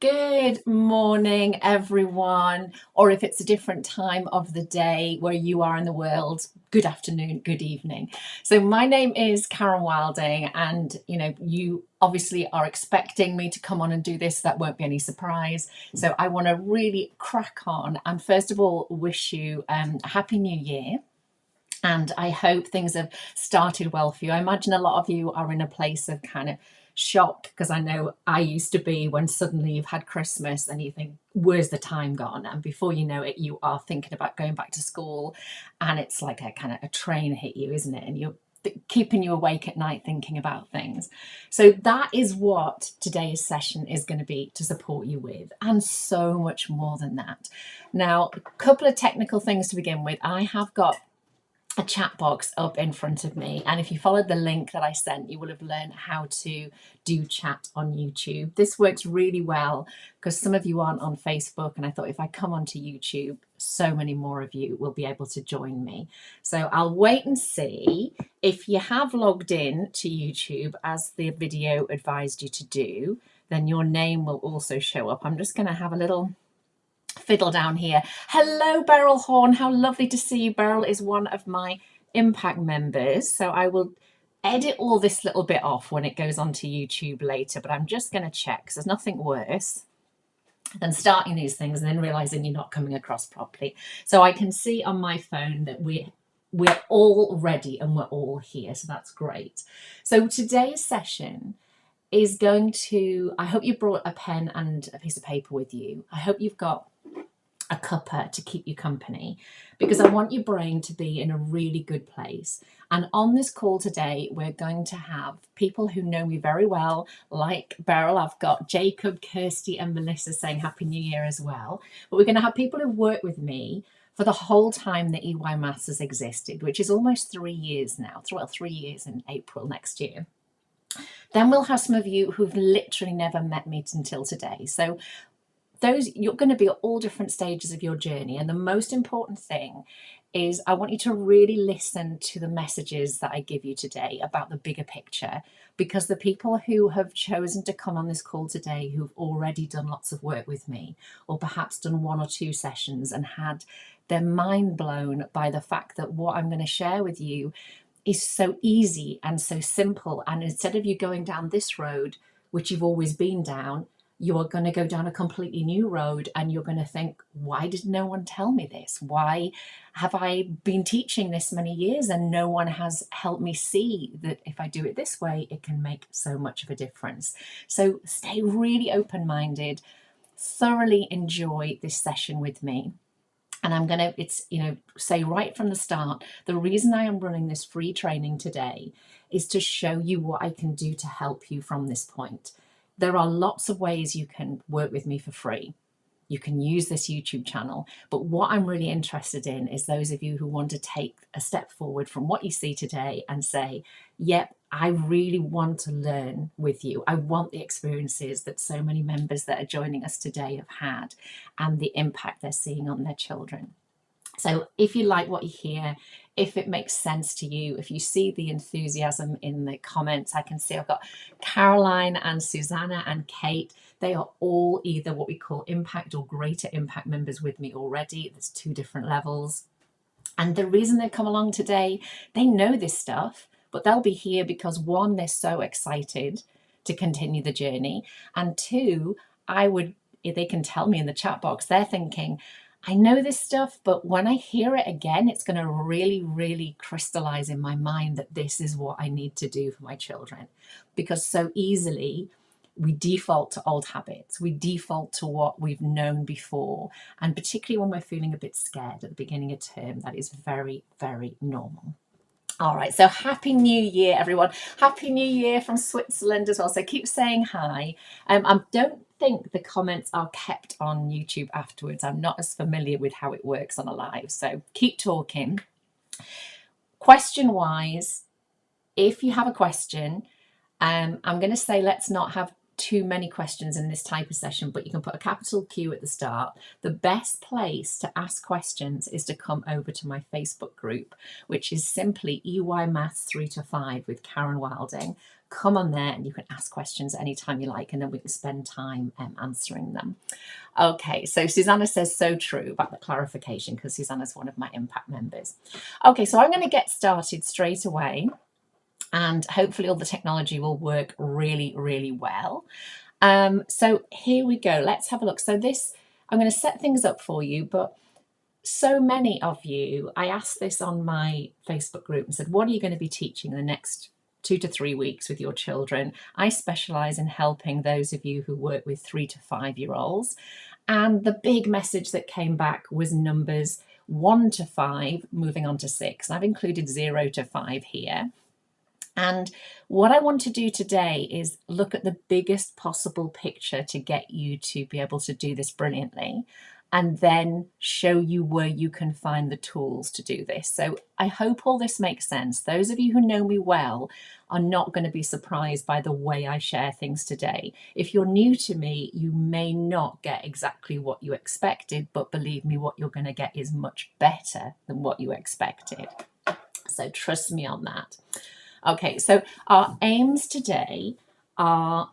Good morning, everyone, or if it's a different time of the day where you are in the world, good afternoon, good evening. So my name is Karen Wilding, and you obviously are expecting me to come on and do this. That won't be any surprise. So I want to really crack on and first of all wish you a happy new year. And I hope things have started well for you. I imagine a lot of you are in a place of kind of shock, because I know I used to be, when suddenly you've had Christmas and you think, where's the time gone? And before you know it, you are thinking about going back to school, and it's like a kind of a train hit you, isn't it? And you're keeping you awake at night thinking about things. So that is what today's session is going to be to support you with, and so much more than that. Now, a couple of technical things to begin with. I have got a chat box up in front of me, and if you followed the link that I sent, you will have learned how to do chat on YouTube. This works really well because some of you aren't on Facebook, and I thought if I come onto YouTube, so many more of you will be able to join me. So I'll wait and see. If you have logged in to YouTube as the video advised you to do, then your name will also show up. I'm just going to have a little fiddle down here. Hello, Beryl Horn. How lovely to see you. Beryl is one of my Impact members, so I will edit all this little bit off when it goes onto YouTube later, but I'm just going to check, because there's nothing worse than starting these things and then realizing you're not coming across properly. So I can see on my phone that we're all ready and we're all here, so that's great. So today's session is going to, I hope you brought a pen and a piece of paper with you. I hope you've got a cuppa to keep you company, because I want your brain to be in a really good place. And on this call today, we're going to have people who know me very well, like Beryl. I've got Jacob, Kirsty and Melissa saying Happy New Year as well. But we're going to have people who work with me for the whole time that EYMaths has existed, which is almost 3 years now. Well, 3 years in April next year. Then we'll have some of you who've literally never met me until today. So you're going to be at all different stages of your journey. And the most important thing is I want you to really listen to the messages that I give you today about the bigger picture, because the people who have chosen to come on this call today, who've already done lots of work with me, or perhaps done 1 or 2 sessions and had their mind blown by the fact that what I'm going to share with you is so easy and so simple. And instead of you going down this road, which you've always been down, you are going to go down a completely new road, and you're going to think, why did no one tell me this? Why have I been teaching this many years and no one has helped me see that if I do it this way, it can make so much of a difference? So stay really open-minded, thoroughly enjoy this session with me. And I'm going to, say right from the start, the reason I am running this free training today is to show you what I can do to help you from this point. There are lots of ways you can work with me for free. You can use this YouTube channel, but what I'm really interested in is those of you who want to take a step forward from what you see today and say, yep, I really want to learn with you. I want the experiences that so many members that are joining us today have had, and the impact they're seeing on their children. So if you like what you hear, if it makes sense to you, if you see the enthusiasm in the comments, I can see I've got Caroline and Susanna and Kate. They are all either what we call impact or greater impact members with me already. There's 2 different levels. And the reason they've come along today, they know this stuff, but they'll be here because 1, they're so excited to continue the journey. And 2, they can tell me in the chat box, they're thinking, I know this stuff, but when I hear it again, it's going to really, really crystallize in my mind that this is what I need to do for my children. Because so easily we default to old habits. We default to what we've known before. And particularly when we're feeling a bit scared at the beginning of term, that is very, very normal. All right, so Happy New Year, everyone. Happy New Year from Switzerland as well. So keep saying hi. I don't think the comments are kept on YouTube afterwards. I'm not as familiar with how it works on a live, so keep talking. Question-wise, if you have a question, I'm going to say let's not have too many questions in this type of session, but you can put a capital Q at the start. The best place to ask questions is to come over to my Facebook group, which is simply EYMaths 3 to 5 with Karen Wilding. come on there and you can ask questions anytime you like, and then we can spend time answering them. Okay, so Susanna says so true about the clarification, because Susanna's one of my Impact members. Okay, so I'm going to get started straight away, and hopefully all the technology will work really, really well. So here we go. Let's have a look. So this, I'm going to set things up for you, but so many of you, I asked this on my Facebook group and said, what are you going to be teaching in the next 2 to 3 weeks with your children? I specialise in helping those of you who work with 3 to 5 year olds. And the big message that came back was numbers 1 to 5, moving on to 6. And I've included 0 to 5 here. And what I want to do today is look at the biggest possible picture to get you to be able to do this brilliantly, and then show you where you can find the tools to do this. So I hope all this makes sense. Those of you who know me well are not going to be surprised by the way I share things today. If you're new to me, you may not get exactly what you expected, but believe me, what you're going to get is much better than what you expected. So trust me on that. Okay, so our aims today are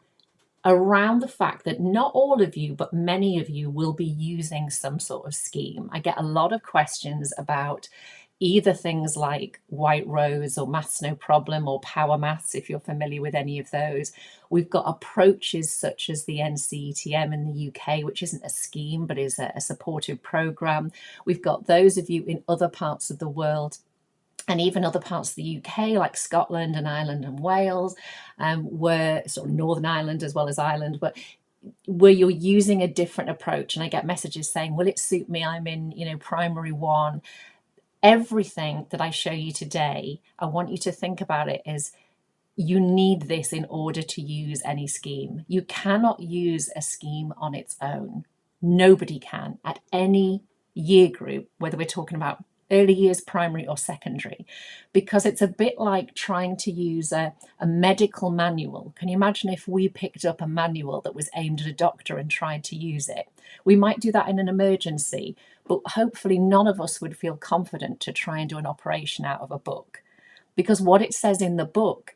around the fact that not all of you, but many of you will be using some sort of scheme. I get a lot of questions about either things like White Rose or Maths No Problem or Power Maths, if you're familiar with any of those. We've got approaches such as the NCETM in the UK, which isn't a scheme, but is a supportive program. We've got those of you in other parts of the world and even other parts of the UK, like Scotland and Ireland and Wales, where sort of Northern Ireland as well as Ireland, but where you're using a different approach. And I get messages saying, will it suit me? I'm in, primary 1. Everything that I show you today, I want you to think about it as you need this in order to use any scheme. You cannot use a scheme on its own. Nobody can at any year group, whether we're talking about early years, primary or secondary, because it's a bit like trying to use a medical manual. Can you imagine if we picked up a manual that was aimed at a doctor and tried to use it? We might do that in an emergency, but hopefully none of us would feel confident to try and do an operation out of a book, because what it says in the book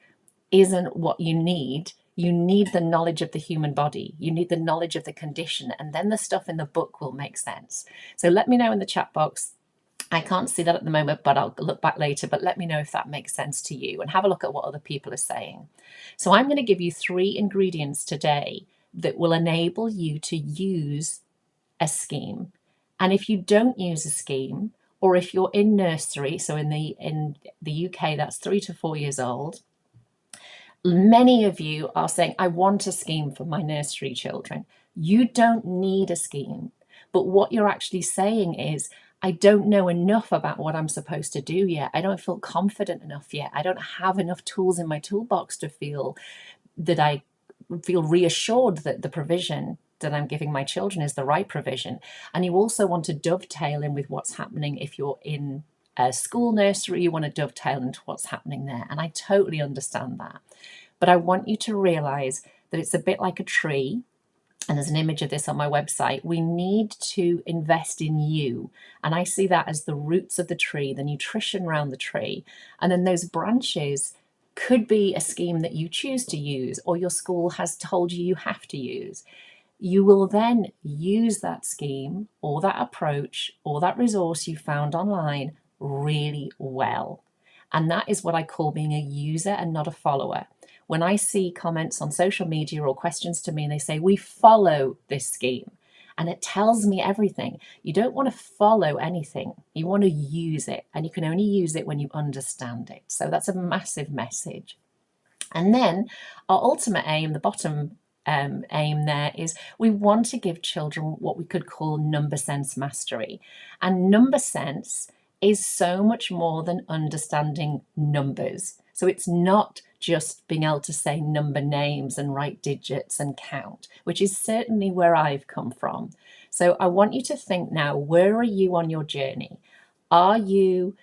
isn't what you need. You need the knowledge of the human body. You need the knowledge of the condition, and then the stuff in the book will make sense. So let me know in the chat box. I can't see that at the moment, but I'll look back later. But let me know if that makes sense to you, and have a look at what other people are saying. So I'm going to give you 3 ingredients today that will enable you to use a scheme. And if you don't use a scheme, or if you're in nursery, so in the UK, that's 3 to 4 years old, many of you are saying, I want a scheme for my nursery children. You don't need a scheme. But what you're actually saying is, I don't know enough about what I'm supposed to do yet. I don't feel confident enough yet. I don't have enough tools in my toolbox to feel that I feel reassured that the provision that I'm giving my children is the right provision. And you also want to dovetail in with what's happening if you're in a school nursery. You want to dovetail into what's happening there. And I totally understand that. But I want you to realize that it's a bit like a tree. And there's an image of this on my website. We need to invest in you. And I see that as the roots of the tree, the nutrition around the tree. And then those branches could be a scheme that you choose to use, or your school has told you you have to use. You will then use that scheme or that approach or that resource you found online really well. And that is what I call being a user and not a follower. When I see comments on social media or questions to me and they say, we follow this scheme, and it tells me everything. You don't want to follow anything. You want to use it, and you can only use it when you understand it. So that's a massive message. And then our ultimate aim, the bottom aim there, is we want to give children what we could call number sense mastery. And number sense is so much more than understanding numbers. So it's not just being able to say number names and write digits and count, which is certainly where I've come from. So I want you to think now, where are you on your journey? Are you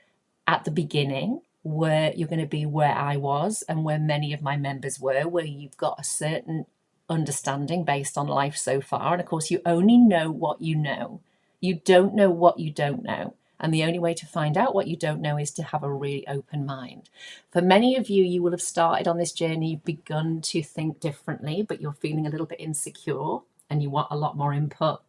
at the beginning, where you're going to be where I was and where many of my members were, where you've got a certain understanding based on life so far? And of course, you only know what you know. You don't know what you don't know. And the only way to find out what you don't know is to have a really open mind. For many of you, you will have started on this journey, you've begun to think differently, but you're feeling a little bit insecure and you want a lot more input.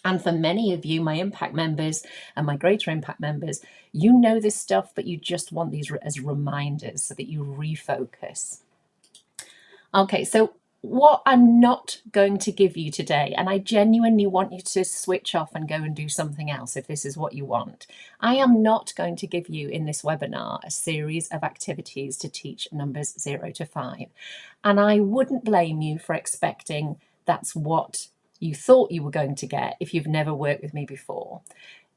And for many of you, my impact members and my greater impact members, you know this stuff, but you just want these as reminders so that you refocus. Okay, so what I'm not going to give you today, and I genuinely want you to switch off and go and do something else if this is what you want. I am not going to give you in this webinar a series of activities to teach numbers 0 to 5. And I wouldn't blame you for expecting that's what you thought you were going to get if you've never worked with me before.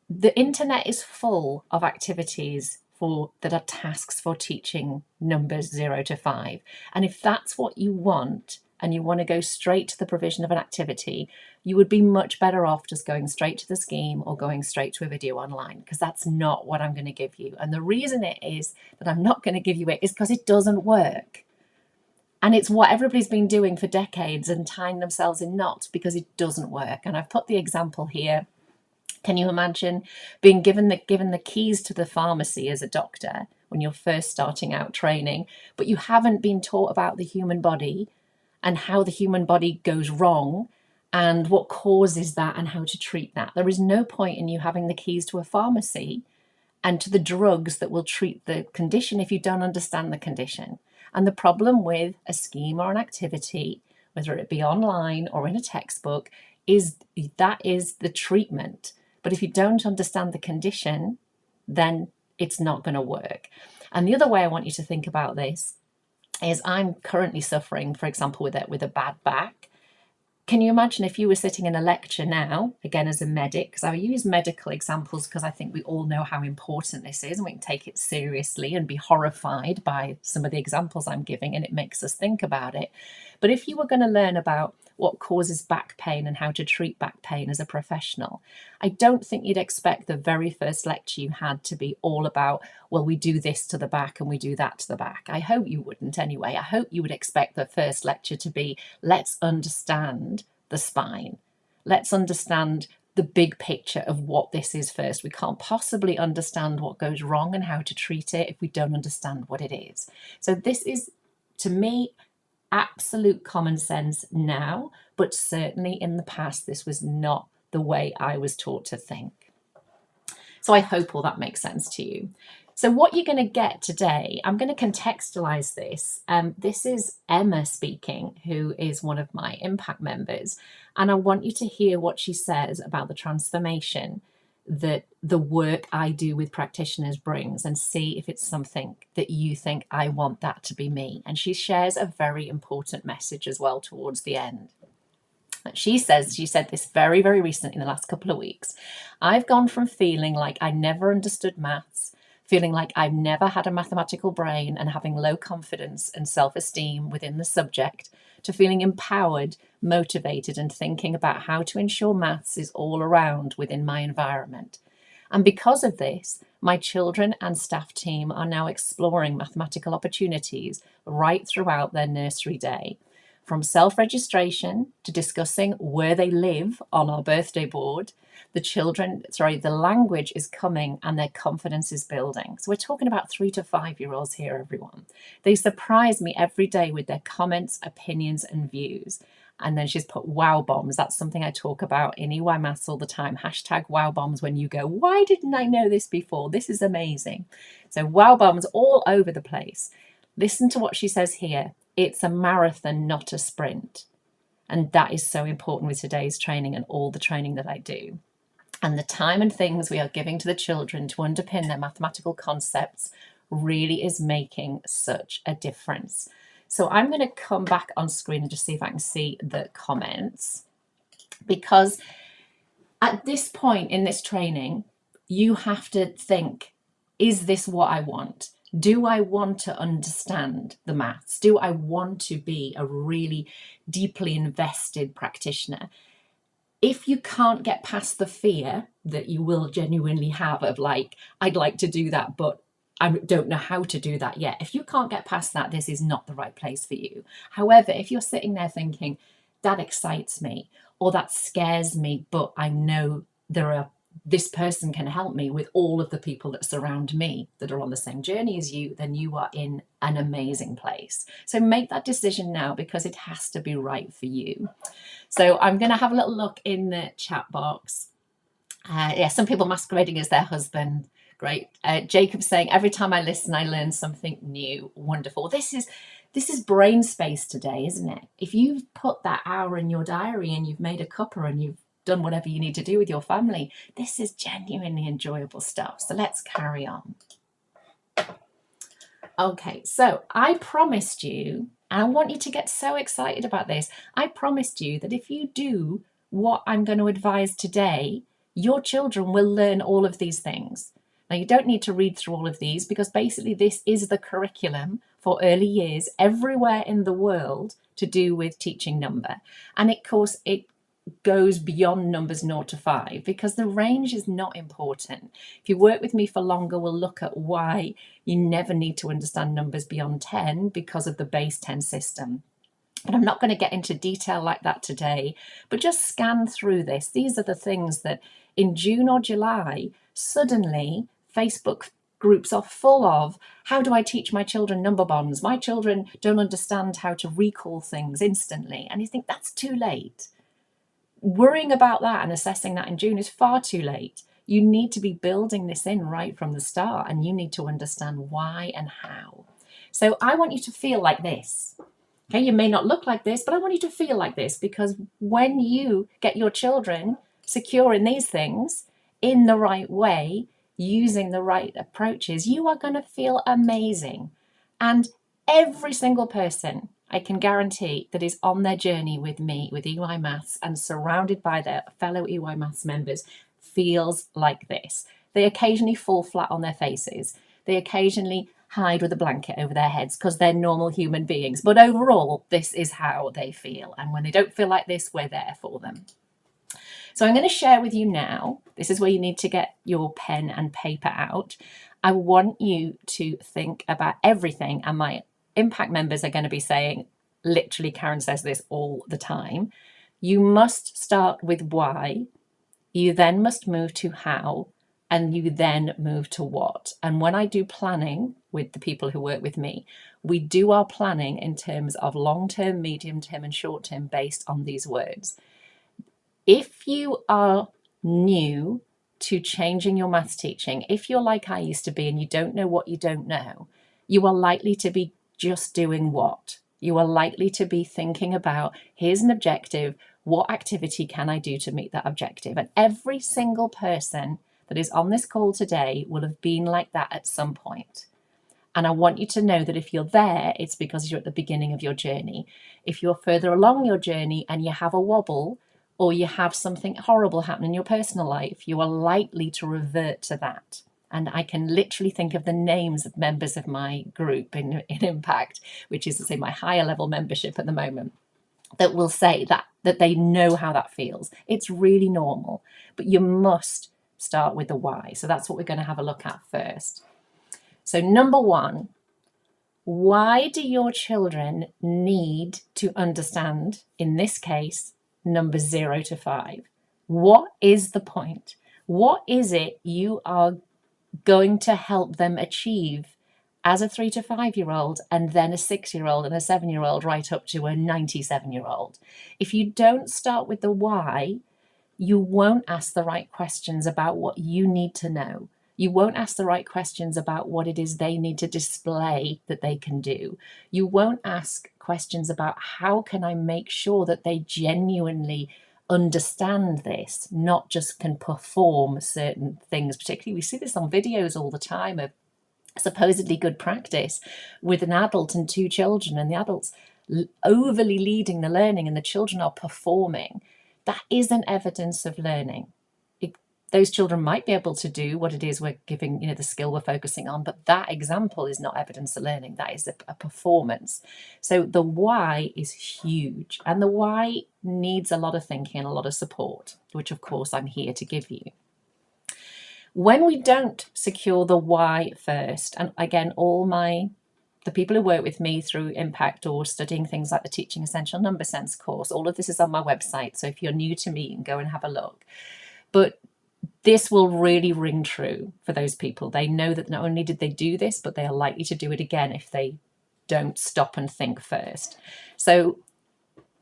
The internet is full of activities that are tasks for teaching numbers 0 to 5. And if that's what you want, and you want to go straight to the provision of an activity, you would be much better off just going straight to the scheme or going straight to a video online, because that's not what I'm going to give you. And the reason it is that I'm not going to give you it is because it doesn't work. And it's what everybody's been doing for decades and tying themselves in knots because it doesn't work. And I've put the example here. Can you imagine being given the keys to the pharmacy as a doctor when you're first starting out training, but you haven't been taught about the human body and how the human body goes wrong and what causes that and how to treat that? There is no point in you having the keys to a pharmacy and to the drugs that will treat the condition if you don't understand the condition. And the problem with a scheme or an activity, whether it be online or in a textbook, is that is the treatment. But if you don't understand the condition, then it's not going to work. And the other way I want you to think about this is I'm currently suffering, for example, with a bad back. Can you imagine if you were sitting in a lecture now, again as a medic, because I use medical examples because I think we all know how important this is and we can take it seriously and be horrified by some of the examples I'm giving, and it makes us think about it. But if you were going to learn about what causes back pain and how to treat back pain as a professional, I don't think you'd expect the very first lecture you had to be all about, well, we do this to the back and we do that to the back. I hope you wouldn't anyway. I hope you would expect the first lecture to be, let's understand the spine. Let's understand the big picture of what this is first. We can't possibly understand what goes wrong and how to treat it if we don't understand what it is. So this is, to me, absolute common sense now, but certainly in the past, this was not the way I was taught to think. So I hope all that makes sense to you. So what you're going to get today, I'm going to contextualize this. This is Emma speaking, who is one of my impact members. And I want you to hear what she says about the transformation that the work I do with practitioners brings, and see if it's something that you think, I want that to be me. And she shares a very important message as well towards the end. She said this very, very recently in the last couple of weeks. I've gone from feeling like I never understood maths, feeling like I've never had a mathematical brain and having low confidence and self-esteem within the subject, to feeling empowered, motivated, and thinking about how to ensure maths is all around within my environment. And because of this, my children and staff team are now exploring mathematical opportunities right throughout their nursery day. From self-registration to discussing where they live on our birthday board, the language is coming and their confidence is building. So we're talking about 3 to 5 year olds here, everyone. They surprise me every day with their comments, opinions, and views. And then she's put wow bombs. That's something I talk about in EYMaths all the time. Hashtag wow bombs when you go, why didn't I know this before? This is amazing. So wow bombs all over the place. Listen to what she says here. It's a marathon, not a sprint. And that is so important with today's training and all the training that I do. And the time and things we are giving to the children to underpin their mathematical concepts really is making such a difference. So I'm going to come back on screen and just see if I can see the comments, because at this point in this training, you have to think, is this what I want? Do I want to understand the maths? Do I want to be a really deeply invested practitioner? If you can't get past the fear that you will genuinely have of like, I'd like to do that, but I don't know how to do that yet. If you can't get past that, this is not the right place for you. However, if you're sitting there thinking, that excites me, or that scares me, but I know there are this person can help me with all of the people that surround me that are on the same journey as you, then you are in an amazing place. So make that decision now, because it has to be right for you. So I'm going to have a little look in the chat box. Yeah, some people masquerading as their husband. Great. Jacob saying, every time I listen, I learn something new. Wonderful. This is brain space today, isn't it? If you've put that hour in your diary and you've made a cuppa and you've done whatever you need to do with your family, this is genuinely enjoyable stuff. So let's carry on. Okay, so I promised you, and I want you to get so excited about this. I promised you that if you do what I'm going to advise today, your children will learn all of these things. Now, you don't need to read through all of these, because basically this is the curriculum for early years everywhere in the world to do with teaching number. And of course, it goes beyond numbers 0 to 5, because the range is not important. If you work with me for longer, we'll look at why you never need to understand numbers beyond 10 because of the base 10 system. But I'm not going to get into detail like that today, but just scan through this. These are the things that in June or July, suddenly Facebook groups are full of, how do I teach my children number bonds? My children don't understand how to recall things instantly. And you think that's too late. Worrying about that and assessing that in June is far too late. You need to be building this in right from the start, and you need to understand why and how. So I want you to feel like this. Okay, you may not look like this, but I want you to feel like this, because when you get your children secure in these things in the right way, using the right approaches, you are going to feel amazing. And every single person, I can guarantee, that is on their journey with me, with EYMaths, and surrounded by their fellow EYMaths members, feels like this. They occasionally fall flat on their faces. They occasionally hide with a blanket over their heads because they're normal human beings. But overall, this is how they feel. And when they don't feel like this, we're there for them. So I'm going to share with you now, this is where you need to get your pen and paper out. I want you to think about everything, and my impact members are going to be saying, literally, Karen says this all the time, you must start with why, you then must move to how, and you then move to what. And when I do planning with the people who work with me, we do our planning in terms of long-term, medium-term, and short-term based on these words. If you are new to changing your maths teaching, if you're like I used to be and you don't know what you don't know, you are likely to be just doing what? You are likely to be thinking about, here's an objective, what activity can I do to meet that objective? And every single person that is on this call today will have been like that at some point. And I want you to know that if you're there, it's because you're at the beginning of your journey. If you're further along your journey and you have a wobble, or you have something horrible happen in your personal life, you are likely to revert to that. And I can literally think of the names of members of my group in Impact, which is to say my higher level membership at the moment, that will say that they know how that feels. It's really normal, but you must start with the why. So that's what we're going to have a look at first. So number one, why do your children need to understand, in this case, numbers 0 to 5? What is the point? What is it you are going to help them achieve as a 3 to 5 year old, and then a 6-year-old and a 7-year-old, right up to a 97-year-old? If you don't start with the why, you won't ask the right questions about what you need to know. You won't ask the right questions about what it is they need to display that they can do. You won't ask questions about how can I make sure that they genuinely understand this, not just can perform certain things. Particularly, we see this on videos all the time of supposedly good practice with an adult and 2 children, and the adult's overly leading the learning and the children are performing. That isn't evidence of learning. Those children might be able to do what it is we're giving, the skill we're focusing on, but that example is not evidence of learning. That is a performance. So the why is huge, and the why needs a lot of thinking and a lot of support, which of course I'm here to give you. When we don't secure the why first, and again, the people who work with me through Impact or studying things like the Teaching Essential Number Sense course, all of this is on my website. So if you're new to me, you can go and have a look. But This will really ring true for those people. They know that not only did they do this, but they are likely to do it again if they don't stop and think first. So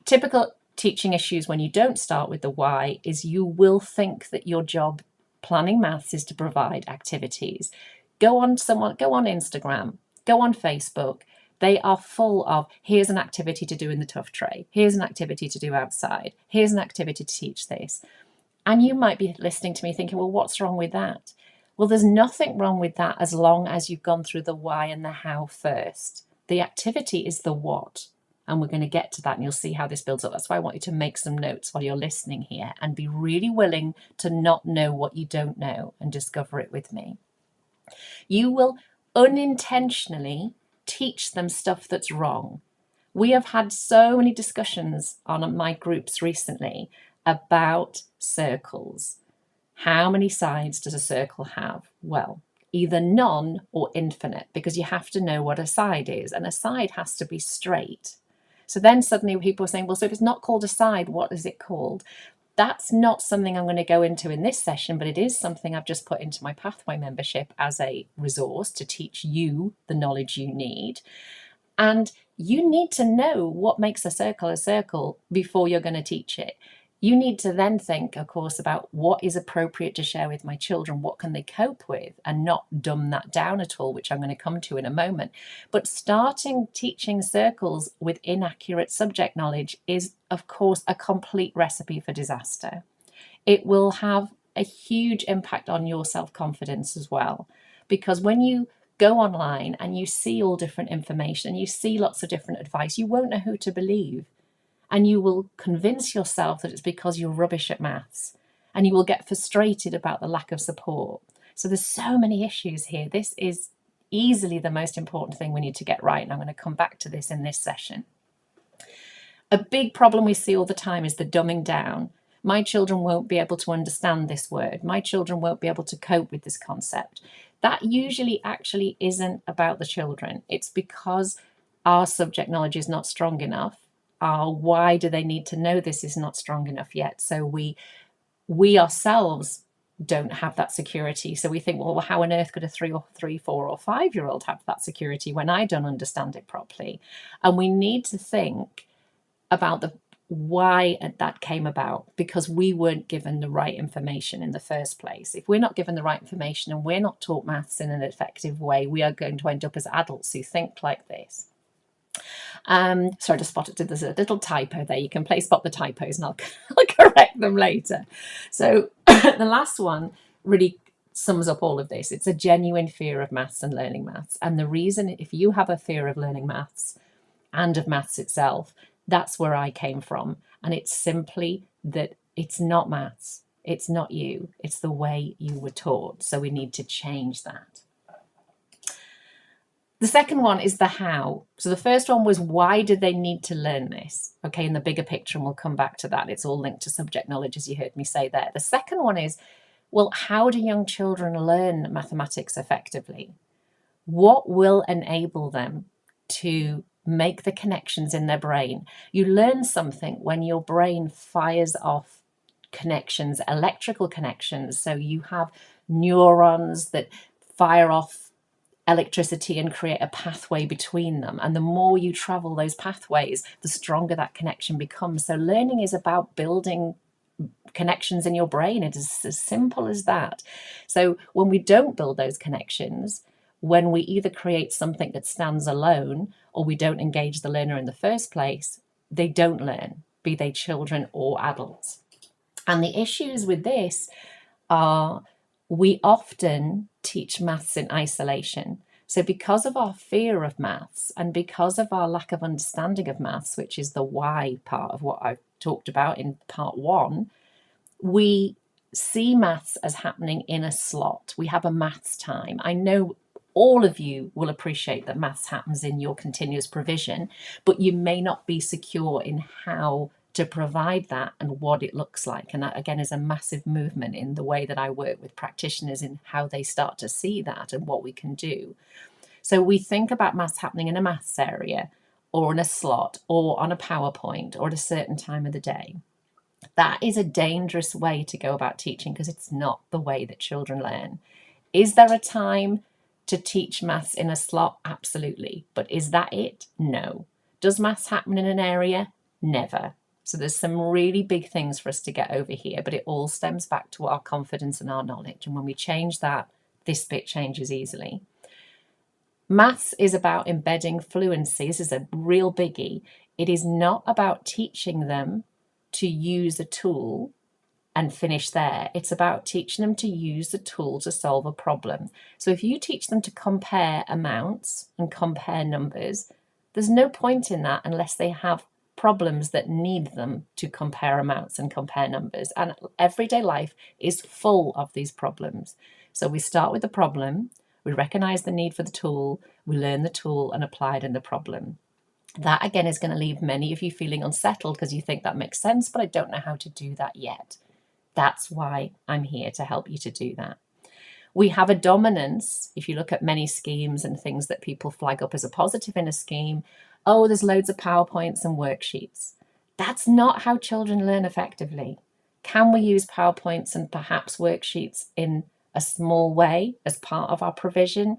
typical teaching issues when you don't start with the why is you will think that your job planning maths is to provide activities. Go on Instagram, go on Facebook. They are full of, here's an activity to do in the tough tray. Here's an activity to do outside. Here's an activity to teach this. And you might be listening to me thinking, well, what's wrong with that? Well, there's nothing wrong with that as long as you've gone through the why and the how first. The activity is the what. And we're going to get to that and you'll see how this builds up. That's why I want you to make some notes while you're listening here and be really willing to not know what you don't know and discover it with me. You will unintentionally teach them stuff that's wrong. We have had so many discussions on my groups recently about circles. How many sides does a circle have? Well, either none or infinite, because you have to know what a side is, and a side has to be straight. So then suddenly people are saying, well, so if it's not called a side, what is it called? That's not something I'm going to go into in this session, but it is something I've just put into my Pathway membership as a resource to teach you the knowledge you need. And you need to know what makes a circle before you're going to teach it. You need to then think, of course, about what is appropriate to share with my children, what can they cope with, and not dumb that down at all, which I'm going to come to in a moment. But starting teaching circles with inaccurate subject knowledge is, of course, a complete recipe for disaster. It will have a huge impact on your self-confidence as well, because when you go online and you see all different information, you see lots of different advice, you won't know who to believe. And you will convince yourself that it's because you're rubbish at maths, and you will get frustrated about the lack of support. So there's so many issues here. This is easily the most important thing we need to get right, and I'm going to come back to this in this session. A big problem we see all the time is the dumbing down. My children won't be able to understand this word. My children won't be able to cope with this concept. That usually actually isn't about the children. It's because our subject knowledge is not strong enough. Why do they need to know this is not strong enough yet? So we ourselves don't have that security. So we think, well, how on earth could a 3 or 4 or 5-year-old have that security when I don't understand it properly? And we need to think about the why that came about, because we weren't given the right information in the first place. If we're not given the right information and we're not taught maths in an effective way, we are going to end up as adults who think like this. Sorry, I just spotted there's a little typo there. You can spot the typos and I'll correct them later. So the last one really sums up all of this. It's a genuine fear of maths and learning maths. And the reason, if you have a fear of learning maths and of maths itself, that's where I came from. And it's simply that it's not maths. It's not you. It's the way you were taught. So we need to change that. The second one is the how. So the first one was, why did they need to learn this? Okay, in the bigger picture, and we'll come back to that. It's all linked to subject knowledge, as you heard me say there. The second one is, well, how do young children learn mathematics effectively? What will enable them to make the connections in their brain? You learn something when your brain fires off connections, electrical connections. So you have neurons that fire off electricity and create a pathway between them. And the more you travel those pathways, the stronger that connection becomes. So learning is about building connections in your brain. It is as simple as that. So when we don't build those connections, when we either create something that stands alone or we don't engage the learner in the first place, they don't learn, be they children or adults. And the issues with this are, we often teach maths in isolation. So because of our fear of maths and because of our lack of understanding of maths, which is the why part of what I've talked about in part 1, we see maths as happening in a slot. We have a maths time. I know all of you will appreciate that maths happens in your continuous provision, but you may not be secure in how to provide that and what it looks like. And that, again, is a massive movement in the way that I work with practitioners in how they start to see that and what we can do. So we think about maths happening in a maths area or in a slot or on a PowerPoint or at a certain time of the day. That is a dangerous way to go about teaching because it's not the way that children learn. Is there a time to teach maths in a slot? Absolutely. But is that it? No. Does maths happen in an area? Never. So there's some really big things for us to get over here, but it all stems back to our confidence and our knowledge. And when we change that, this bit changes easily. Maths is about embedding fluency. This is a real biggie. It is not about teaching them to use a tool and finish there. It's about teaching them to use the tool to solve a problem. So if you teach them to compare amounts and compare numbers, there's no point in that unless they have problems that need them to compare amounts and compare numbers. And everyday life is full of these problems. So we start with the problem, we recognize the need for the tool, we learn the tool and apply it in the problem. That again is going to leave many of you feeling unsettled because you think that makes sense, but I don't know how to do that yet. That's why I'm here to help you to do that. We have a dominance. If you look at many schemes and things that people flag up as a positive in a scheme, oh, there's loads of PowerPoints and worksheets. That's not how children learn effectively. Can we use PowerPoints and perhaps worksheets in a small way as part of our provision?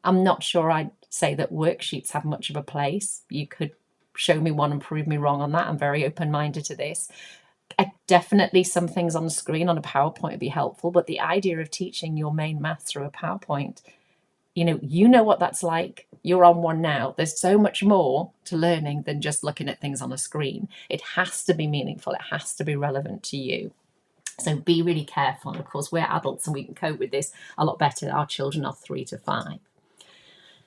I'm not sure I'd say that worksheets have much of a place. You could show me one and prove me wrong on that. I'm very open-minded to this. Definitely some things on the screen on a PowerPoint would be helpful, but the idea of teaching your main math through a PowerPoint, you know what that's like. You're on one now. There's so much more to learning than just looking at things on a screen. It has to be meaningful. It has to be relevant to you. So be really careful. And of course, we're adults and we can cope with this a lot better. Our children are 3 to 5.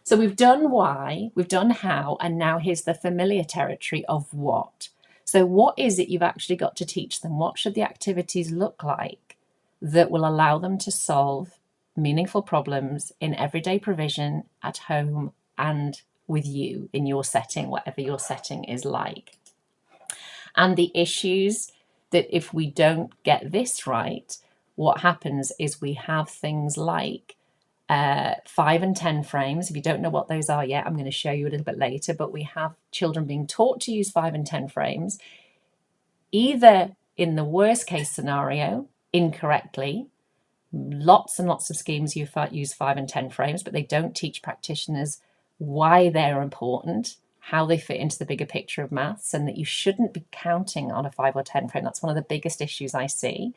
So we've done why, we've done how, and now here's the familiar territory of what. So what is it you've actually got to teach them? What should the activities look like that will allow them to solve meaningful problems in everyday provision, at home, and with you in your setting, whatever your setting is like? And the issues that if we don't get this right, what happens is we have things like 5 and 10 frames. If you don't know what those are yet, I'm going to show you a little bit later, but we have children being taught to use 5 and 10 frames, either in the worst case scenario, incorrectly. Lots and lots of schemes use 5 and 10 frames, but they don't teach practitioners why they're important, how they fit into the bigger picture of maths, and that you shouldn't be counting on a 5 or 10 frame. That's one of the biggest issues I see.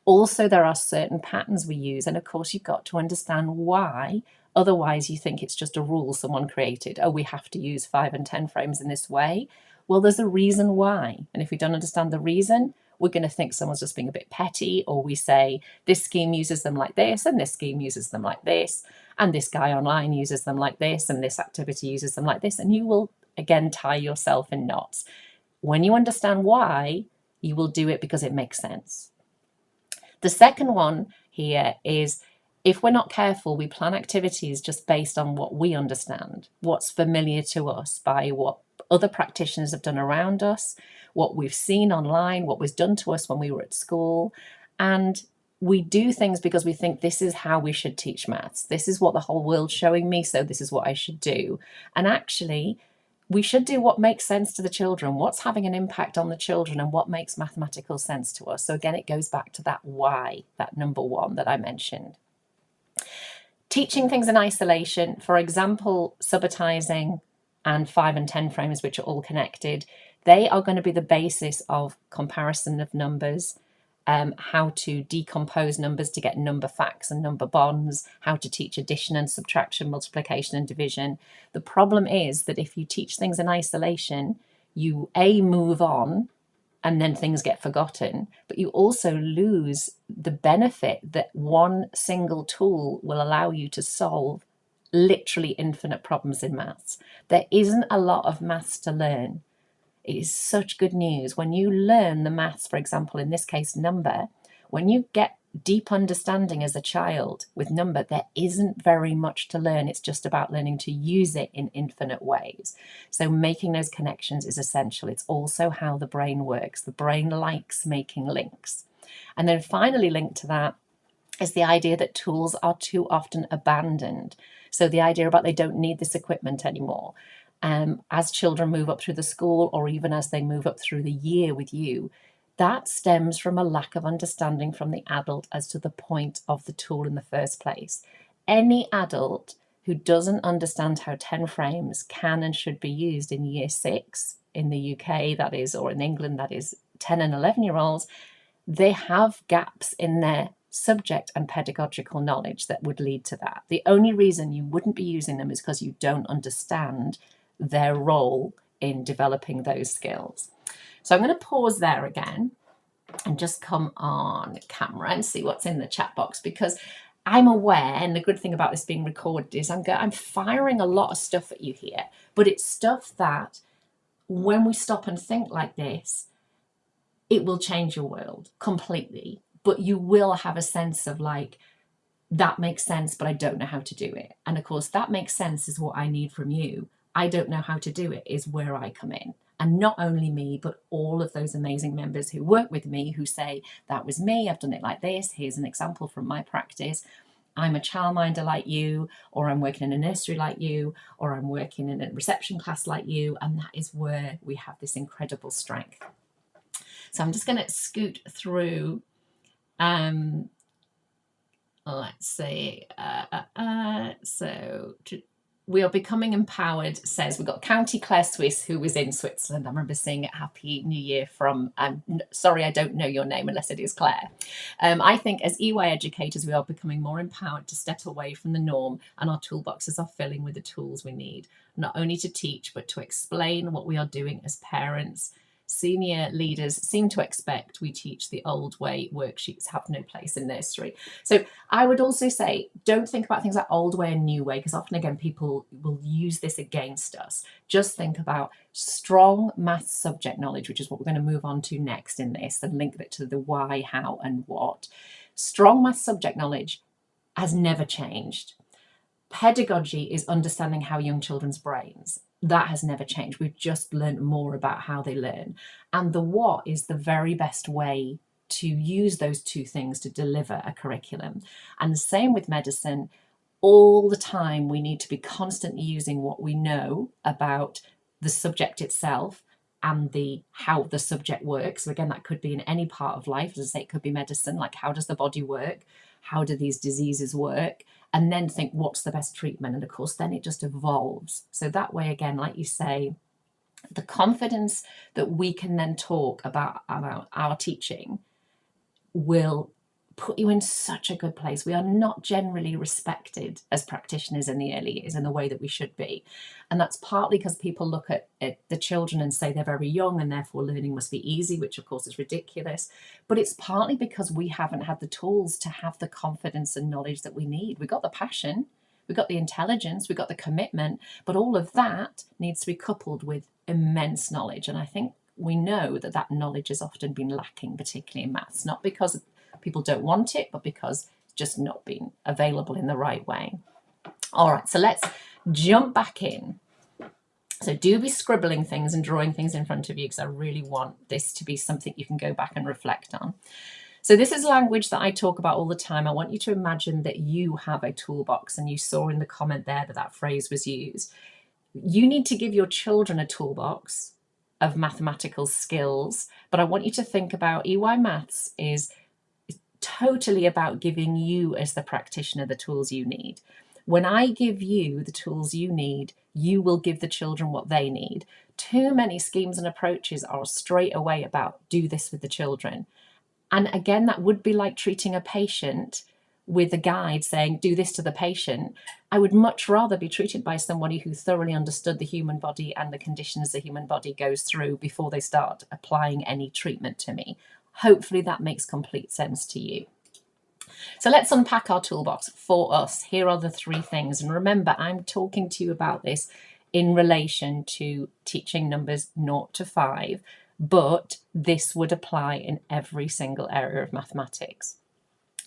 Also, there are certain patterns we use, and of course you've got to understand why. Otherwise, you think it's just a rule someone created. Oh, we have to use 5 and 10 frames in this way. Well, there's a reason why. And if we don't understand the reason, we're going to think someone's just being a bit petty, or we say this scheme uses them like this, and this scheme uses them like this, and this guy online uses them like this, and this activity uses them like this, and you will, again, tie yourself in knots. When you understand why, you will do it because it makes sense. The second one here is, if we're not careful, we plan activities just based on what we understand, what's familiar to us by what other practitioners have done around us, what we've seen online, what was done to us when we were at school. And we do things because we think this is how we should teach maths. This is what the whole world's showing me, so this is what I should do. And actually, we should do what makes sense to the children, what's having an impact on the children, and what makes mathematical sense to us. So again, it goes back to that why, that number one that I mentioned. Teaching things in isolation, for example, subitizing and 5 and 10 frames, which are all connected, they are going to be the basis of comparison of numbers, how to decompose numbers to get number facts and number bonds, how to teach addition and subtraction, multiplication and division. The problem is that if you teach things in isolation, you move on and then things get forgotten, but you also lose the benefit that one single tool will allow you to solve literally infinite problems in maths. There isn't a lot of maths to learn. It is such good news. When you learn the maths, for example, in this case, number, when you get deep understanding as a child with number, there isn't very much to learn. It's just about learning to use it in infinite ways. So making those connections is essential. It's also how the brain works. The brain likes making links. And then finally linked to that is the idea that tools are too often abandoned. So the idea about they don't need this equipment anymore. As children move up through the school, or even as they move up through the year with you, that stems from a lack of understanding from the adult as to the point of the tool in the first place. Any adult who doesn't understand how 10 frames can and should be used in year 6, in the UK that is, or in England that is, 10 and 11-year-olds, they have gaps in their subject and pedagogical knowledge that would lead to that. The only reason you wouldn't be using them is because you don't understand their role in developing those skills. So I'm going to pause there again and just come on camera and see what's in the chat box, because I'm aware, and the good thing about this being recorded is I'm firing a lot of stuff at you here, but it's stuff that when we stop and think like this, it will change your world completely. But you will have a sense of like, that makes sense, but I don't know how to do it. And of course, that makes sense is what I need from you. I don't know how to do it is where I come in. And not only me, but all of those amazing members who work with me who say, that was me, I've done it like this. Here's an example from my practice. I'm a childminder like you, or I'm working in a nursery like you, or I'm working in a reception class like you. And that is where we have this incredible strength. So I'm just going to scoot through. Let's see. We are becoming empowered says we've got County Claire Swiss, who was in Switzerland. I remember seeing it. Happy New Year from, sorry, I don't know your name unless it is Claire. I think as EY educators, we are becoming more empowered to step away from the norm, and our toolboxes are filling with the tools we need, not only to teach, but to explain what we are doing as parents. Senior leaders seem to expect we teach the old way. Worksheets have no place in nursery. So I would also say, don't think about things like old way and new way, because often, again, people will use this against us. Just think about strong maths subject knowledge, which is what we're going to move on to next in this, and link it to the why, how, and what. Strong maths subject knowledge has never changed. Pedagogy is understanding how young children's brains. That has never changed. We've just learned more about how they learn. And the what is the very best way to use those two things to deliver a curriculum. And the same with medicine. All the time, we need to be constantly using what we know about the subject itself and how the subject works. So again, that could be in any part of life. As I say, it could be medicine, like how does the body work? How do these diseases work? And then think, what's the best treatment? And of course, then it just evolves. So that way, again, like you say, the confidence that we can then talk about our teaching will put you in such a good place. We are not generally respected as practitioners in the early years in the way that we should be. And that's partly because people look at the children and say they're very young and therefore learning must be easy, which of course is ridiculous. But it's partly because we haven't had the tools to have the confidence and knowledge that we need. We've got the passion, we've got the intelligence, we've got the commitment, but all of that needs to be coupled with immense knowledge. And I think we know that knowledge has often been lacking, particularly in maths, not because people don't want it, but because it's just not been available in the right way. All right, so let's jump back in. So do be scribbling things and drawing things in front of you, because I really want this to be something you can go back and reflect on. So this is language that I talk about all the time. I want you to imagine that you have a toolbox, and you saw in the comment there that phrase was used. You need to give your children a toolbox of mathematical skills, but I want you to think about EYMaths is totally about giving you as the practitioner the tools you need. When I give you the tools you need, you will give the children what they need. Too many schemes and approaches are straight away about do this with the children. And again, that would be like treating a patient with a guide saying, do this to the patient. I would much rather be treated by somebody who thoroughly understood the human body and the conditions the human body goes through before they start applying any treatment to me. Hopefully that makes complete sense to you. So let's unpack our toolbox for us. Here are the 3 things. And remember, I'm talking to you about this in relation to teaching numbers 0 to 5, but this would apply in every single area of mathematics.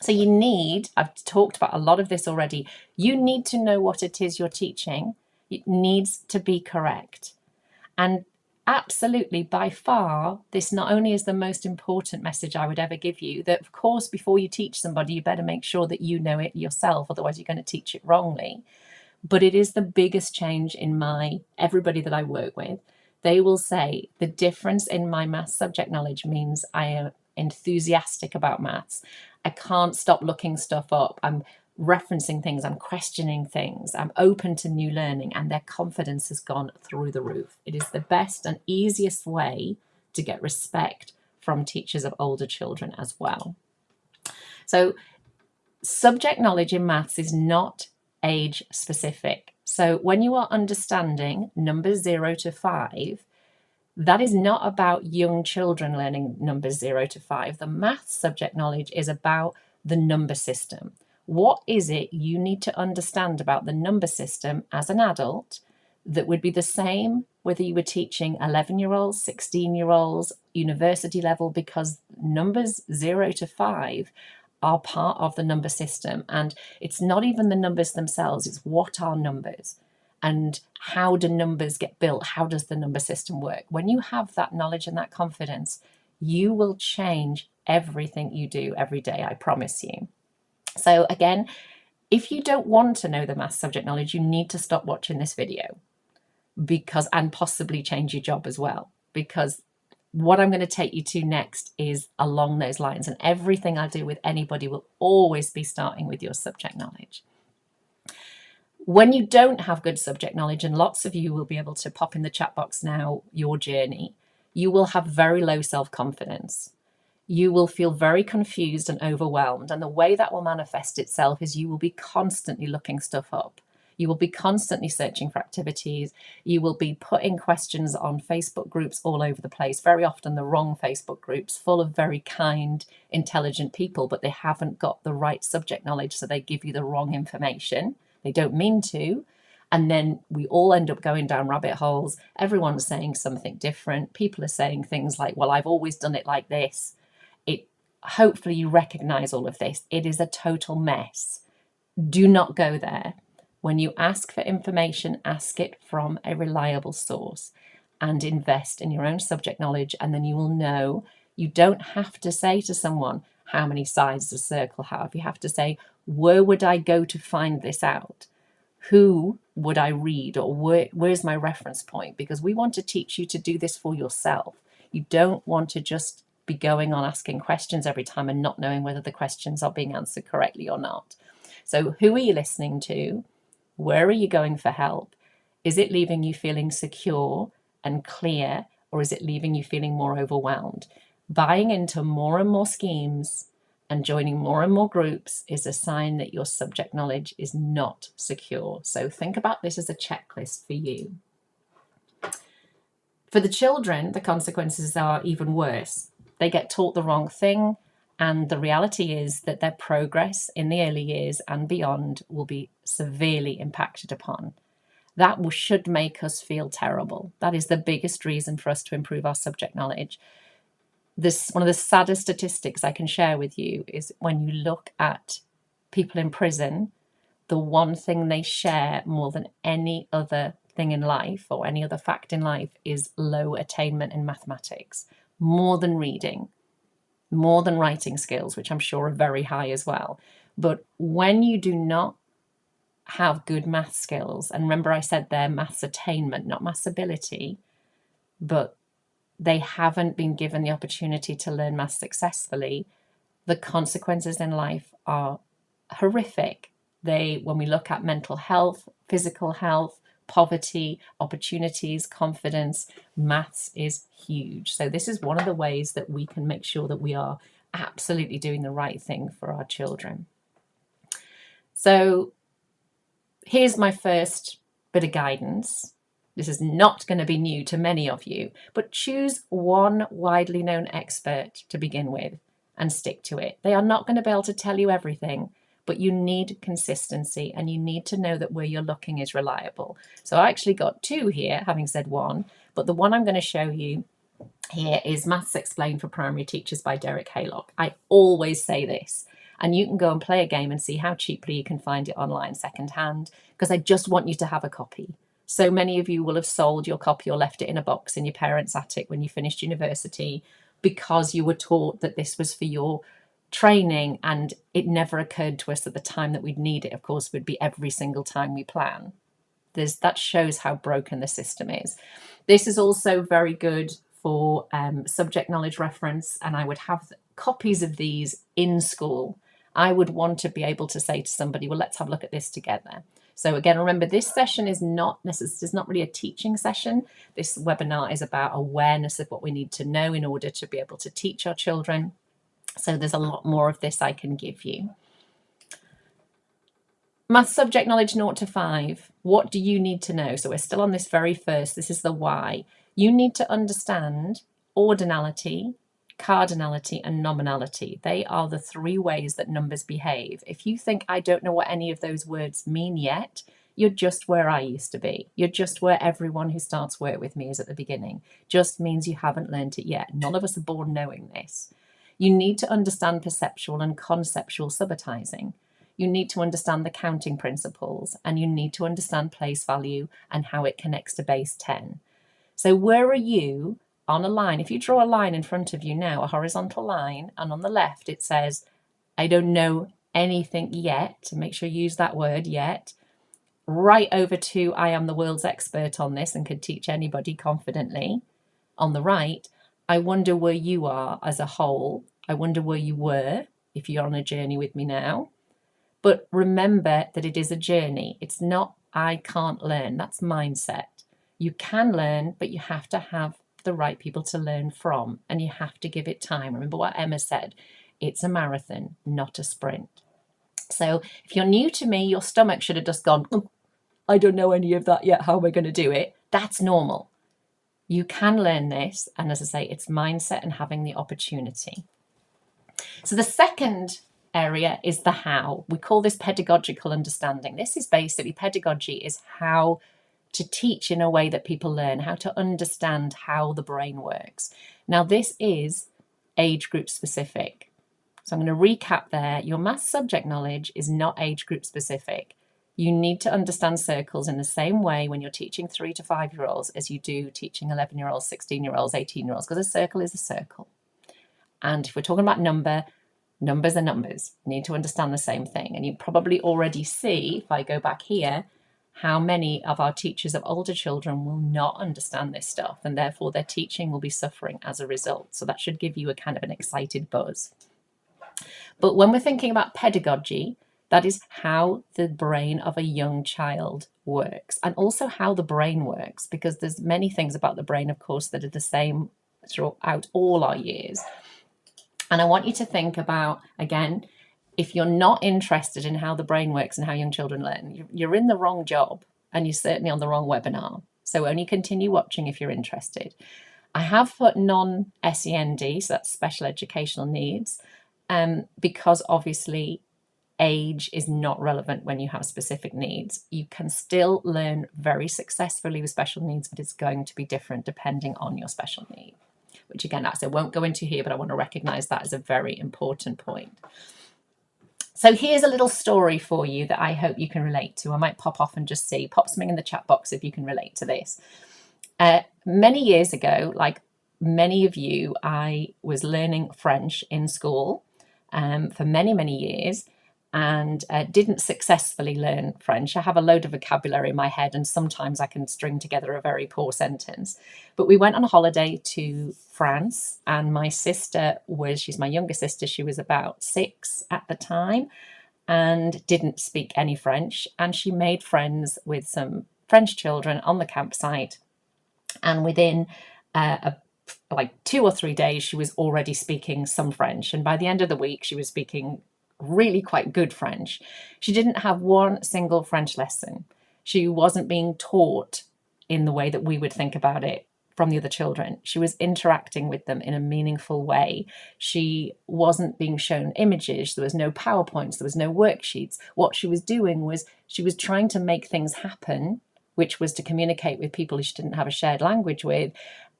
So you need, I've talked about a lot of this already, you need to know what it is you're teaching. It needs to be correct. And absolutely, by far, this not only is the most important message I would ever give you, that of course, before you teach somebody, you better make sure that you know it yourself, otherwise you're going to teach it wrongly. But it is the biggest change in everybody that I work with. they will say the difference in my maths subject knowledge means I am enthusiastic about maths. I can't stop looking stuff up. I'm referencing things, I'm questioning things, I'm open to new learning, and their confidence has gone through the roof. It is the best and easiest way to get respect from teachers of older children as well. So subject knowledge in maths is not age specific. So when you are understanding numbers 0 to 5, that is not about young children learning numbers 0 to 5. The maths subject knowledge is about the number system. What is it you need to understand about the number system as an adult that would be the same whether you were teaching 11-year-olds, 16-year-olds, university level, because numbers 0 to 5 are part of the number system. And it's not even the numbers themselves, it's what are numbers and how do numbers get built? How does the number system work? When you have that knowledge and that confidence, you will change everything you do every day, I promise you. So again, if you don't want to know the maths subject knowledge, you need to stop watching this video and possibly change your job as well, because what I'm going to take you to next is along those lines, and everything I do with anybody will always be starting with your subject knowledge. When you don't have good subject knowledge, and lots of you will be able to pop in the chat box now your journey, you will have very low self-confidence. You will feel very confused and overwhelmed, and the way that will manifest itself is you will be constantly looking stuff up. You will be constantly searching for activities. You will be putting questions on Facebook groups all over the place, very often the wrong Facebook groups, full of very kind, intelligent people, but they haven't got the right subject knowledge, so they give you the wrong information. They don't mean to. And then we all end up going down rabbit holes. Everyone's saying something different. People are saying things like, well, I've always done it like this. Hopefully you recognize all of this. It is a total mess. Do not go there. When you ask for information, ask it from a reliable source and invest in your own subject knowledge, and then you will know. You don't have to say to someone, how many sides does a circle have? You have to say, where would I go to find this out? Who would I read, or where's my reference point? Because we want to teach you to do this for yourself. You don't want to just be going on asking questions every time and not knowing whether the questions are being answered correctly or not. So who are you listening to? Where are you going for help? Is it leaving you feeling secure and clear, or is it leaving you feeling more overwhelmed? Buying into more and more schemes and joining more and more groups is a sign that your subject knowledge is not secure. So think about this as a checklist for you. For the children, the consequences are even worse. They get taught the wrong thing, and the reality is that their progress in the early years and beyond will be severely impacted upon. That should make us feel terrible. That is the biggest reason for us to improve our subject knowledge. One of the saddest statistics I can share with you is when you look at people in prison, the one thing they share more than any other thing in life or any other fact in life is low attainment in mathematics, more than reading, more than writing skills, which I'm sure are very high as well. But when you do not have good math skills, and remember I said they're maths attainment, not maths ability, but they haven't been given the opportunity to learn maths successfully, the consequences in life are horrific. When we look at mental health, physical health, poverty, opportunities, confidence, maths is huge. So this is one of the ways that we can make sure that we are absolutely doing the right thing for our children. So here's my first bit of guidance. This is not going to be new to many of you, but choose one widely known expert to begin with and stick to it. They are not going to be able to tell you everything, but you need consistency, and you need to know that where you're looking is reliable. So I actually got two here, having said one, but the one I'm going to show you here is Maths Explained for Primary Teachers by Derek Haylock. I always say this, and you can go and play a game and see how cheaply you can find it online secondhand, because I just want you to have a copy. So many of you will have sold your copy or left it in a box in your parents' attic when you finished university because you were taught that this was for your training, and it never occurred to us at the time that we'd need it. Of course, would be every single time we plan. That shows how broken the system is. This is also very good for subject knowledge reference, and I would have copies of these in school. I would want to be able to say to somebody, well, let's have a look at this together. So again, remember, this session is not really a teaching session. This webinar is about awareness of what we need to know in order to be able to teach our children. So there's a lot more of this I can give you. Math subject knowledge 0 to 5. What do you need to know? So we're still on this very first. This is the why. You need to understand ordinality, cardinality, and nominality. They are the 3 ways that numbers behave. If you think I don't know what any of those words mean yet, you're just where I used to be. You're just where everyone who starts work with me is at the beginning. Just means you haven't learned it yet. None of us are born knowing this. You need to understand perceptual and conceptual subitizing. You need to understand the counting principles, and you need to understand place value and how it connects to base 10. So where are you on a line? If you draw a line in front of you now, a horizontal line, and on the left it says, I don't know anything yet, make sure you use that word yet, right over to I am the world's expert on this and could teach anybody confidently. On the right, I wonder where you are as a whole. I wonder where you were if you're on a journey with me now. But remember that it is a journey. It's not I can't learn. That's mindset. You can learn, but you have to have the right people to learn from, and you have to give it time. Remember what Emma said. It's a marathon, not a sprint. So if you're new to me, your stomach should have just gone, oh, I don't know any of that yet. How am I going to do it? That's normal. You can learn this. And as I say, it's mindset and having the opportunity. So the second area is the how. We call this pedagogical understanding. This is basically, pedagogy is how to teach in a way that people learn, how to understand how the brain works. Now, this is age group specific. So I'm going to recap there. Your math subject knowledge is not age group specific. You need to understand circles in the same way when you're teaching 3 to 5-year-olds as you do teaching 11-year-olds, 16-year-olds, 18-year-olds, because a circle is a circle. And if we're talking about numbers are numbers. You need to understand the same thing. And you probably already see, if I go back here, how many of our teachers of older children will not understand this stuff, and therefore their teaching will be suffering as a result. So that should give you a kind of an excited buzz. But when we're thinking about pedagogy, that is how the brain of a young child works, and also how the brain works, because there's many things about the brain, of course, that are the same throughout all our years. And I want you to think about, again, if you're not interested in how the brain works and how young children learn, you're in the wrong job, and you're certainly on the wrong webinar. So only continue watching if you're interested. I have put non-SEND, so that's special educational needs, because obviously age is not relevant when you have specific needs. You can still learn very successfully with special needs, but it's going to be different depending on your special need, which again, I won't go into here, but I want to recognize that as a very important point. So here's a little story for you that I hope you can relate to. I might pop off and just pop something in the chat box if you can relate to this. Many years ago, like many of you, I was learning French in school for many, many years, and didn't successfully learn French. I have a load of vocabulary in my head, and sometimes I can string together a very poor sentence. But we went on a holiday to France, and my sister she's my younger sister, she was about 6 at the time and didn't speak any French. And she made friends with some French children on the campsite. And within like 2 or 3 days, she was already speaking some French. And by the end of the week, she was speaking really quite good French. She didn't have one single French lesson. She wasn't being taught in the way that we would think about it from the other children. She was interacting with them in a meaningful way. She wasn't being shown images. There was no PowerPoints. There was no worksheets. What she was doing was she was trying to make things happen, which was to communicate with people who she didn't have a shared language with.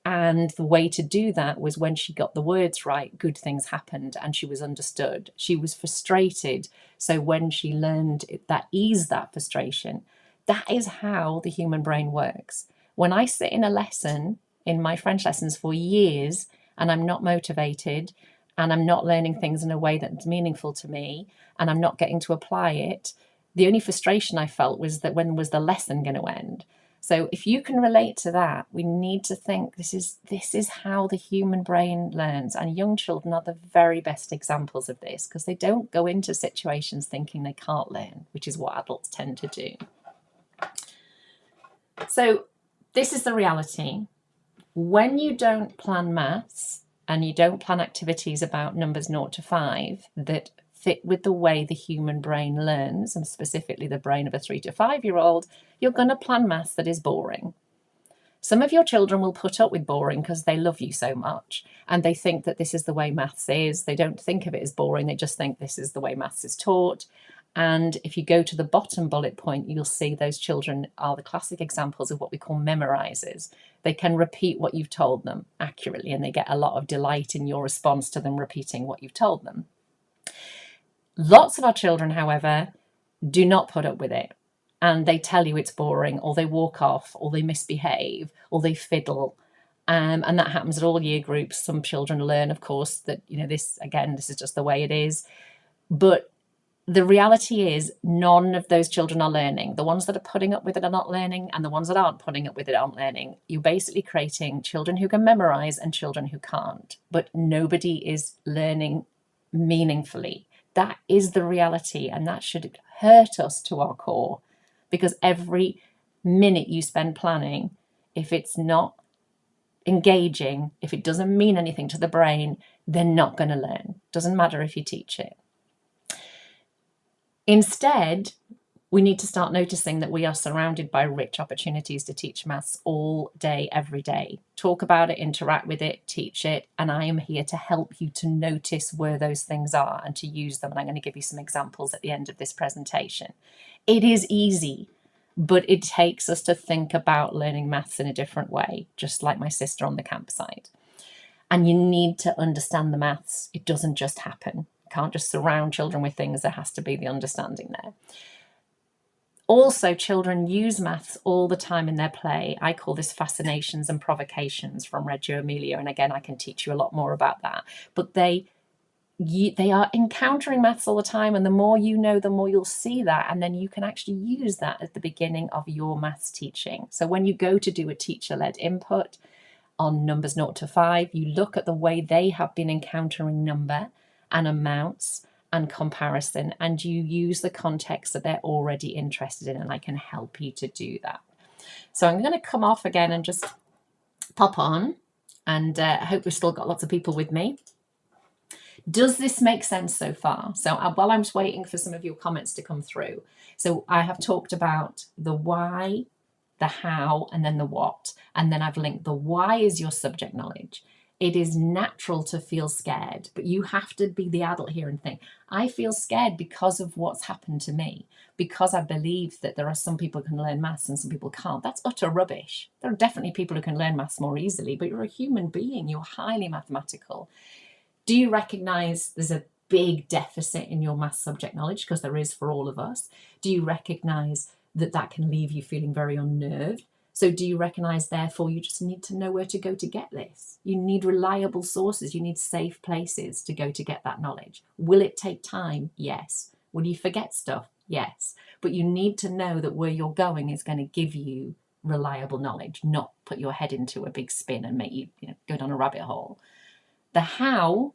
And the way to do that was when she got the words right, good things happened and she was understood. She was frustrated. So when she learned that eased that frustration, that is how the human brain works. When I sit in a lesson, in my French lessons for years, and I'm not motivated, and I'm not learning things in a way that's meaningful to me, and I'm not getting to apply it, the only frustration I felt was that when was the lesson going to end? So if you can relate to that, we need to think this is how the human brain learns. And young children are the very best examples of this, because they don't go into situations thinking they can't learn, which is what adults tend to do. So this is the reality. When you don't plan maths and you don't plan activities about numbers 0 to 5 that fit with the way the human brain learns, and specifically the brain of a 3 to 5-year-old, you're going to plan maths that is boring. Some of your children will put up with boring because they love you so much and they think that this is the way maths is. They don't think of it as boring. They just think this is the way maths is taught. And if you go to the bottom bullet point, you'll see those children are the classic examples of what we call memorizers. They can repeat what you've told them accurately, and they get a lot of delight in your response to them repeating what you've told them. Lots of our children, however, do not put up with it, and they tell you it's boring, or they walk off, or they misbehave, or they fiddle. And that happens at all year groups. Some children learn, of course, that, this is just the way it is. But the reality is none of those children are learning. The ones that are putting up with it are not learning, and the ones that aren't putting up with it aren't learning. You're basically creating children who can memorize and children who can't, but nobody is learning meaningfully. That is the reality, and that should hurt us to our core, because every minute you spend planning, if it's not engaging, if it doesn't mean anything to the brain, they're not going to learn. Doesn't matter if you teach it. Instead, we need to start noticing that we are surrounded by rich opportunities to teach maths all day, every day. Talk about it, interact with it, teach it, and I am here to help you to notice where those things are and to use them. And I'm going to give you some examples at the end of this presentation. It is easy, but it takes us to think about learning maths in a different way, just like my sister on the campsite. And you need to understand the maths. It doesn't just happen. Can't just surround children with things. There has to be the understanding there. Also, children use maths all the time in their play. I call this fascinations and provocations from Reggio Emilia. And again, I can teach you a lot more about that. But they are encountering maths all the time. And the more you know, the more you'll see that. And then you can actually use that at the beginning of your maths teaching. So when you go to do a teacher-led input on numbers 0 to 5, you look at the way they have been encountering number and amounts and comparison, and you use the context that they're already interested in, and I can help you to do that. So I'm going to come off again and just pop on, and I hope we've still got lots of people with me. Does this make sense so far? So while I'm just waiting for some of your comments to come through, so I have talked about the why, the how, and then the what, and then I've linked the why is your subject knowledge. It is natural to feel scared, but you have to be the adult here and think, I feel scared because of what's happened to me, because I believe that there are some people who can learn maths and some people can't. That's utter rubbish. There are definitely people who can learn maths more easily, but you're a human being. You're highly mathematical. Do you recognize there's a big deficit in your maths subject knowledge? Because there is for all of us. Do you recognize that that can leave you feeling very unnerved? So do you recognize, therefore, you just need to know where to go to get this? You need reliable sources. You need safe places to go to get that knowledge. Will it take time? Yes. Will you forget stuff? Yes. But you need to know that where you're going is going to give you reliable knowledge, not put your head into a big spin and make you, go down a rabbit hole. The how,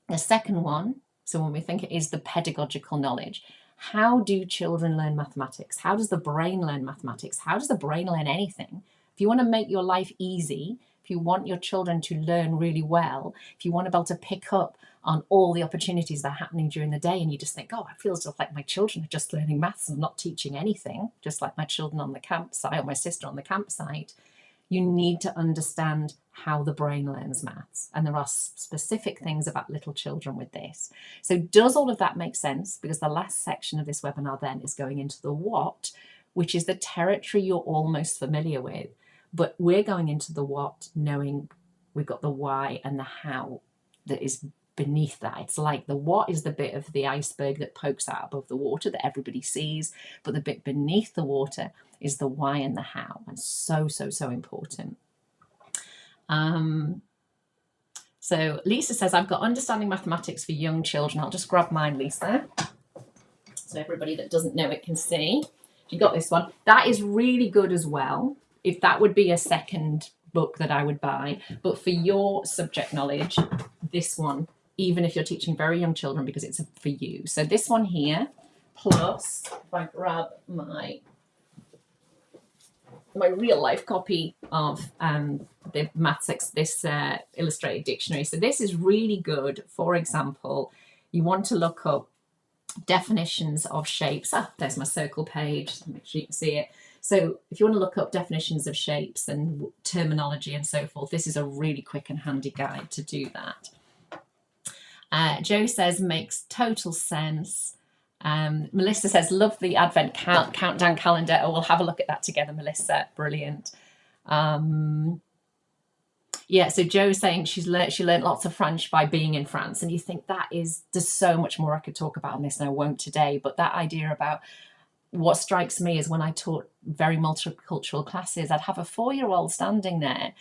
the second one, so when we think it is the pedagogical knowledge. How do children learn mathematics? How does the brain learn mathematics? How does the brain learn anything? If you want to make your life easy, if you want your children to learn really well, if you want to be able to pick up on all the opportunities that are happening during the day, and you just think, oh, it feels like my children are just learning maths and not teaching anything, just like my children on the campsite or my sister on the campsite, you need to understand how the brain learns maths. And there are specific things about little children with this. So does all of that make sense? Because the last section of this webinar then is going into the what, which is the territory you're almost familiar with. But we're going into the what knowing we've got the why and the how that is beneath that. It's like the what is the bit of the iceberg that pokes out above the water that everybody sees, but the bit beneath the water is the why and the how, and so important. So Lisa says, I've got understanding mathematics for young children. I'll just grab mine, Lisa, so everybody that doesn't know it can see. You got this one. That is really good as well. If that would be a second book that I would buy. But for your subject knowledge, this one, even if you're teaching very young children, because it's for you. So this one here, plus if I grab my real life copy of the maths, this illustrated dictionary. So this is really good. For example, you want to look up definitions of shapes. There's my circle page, make sure you can see it. So if you want to look up definitions of shapes and terminology and so forth, this is a really quick and handy guide to do that. Joe says, makes total sense. Melissa says, love the Advent countdown calendar. Oh, we'll have a look at that together, Melissa. Brilliant. Yeah, so Joe's saying she learned lots of French by being in France. And you think there's so much more I could talk about on this, and I won't today. But that idea about what strikes me is when I taught very multicultural classes, I'd have a 4-year-old standing there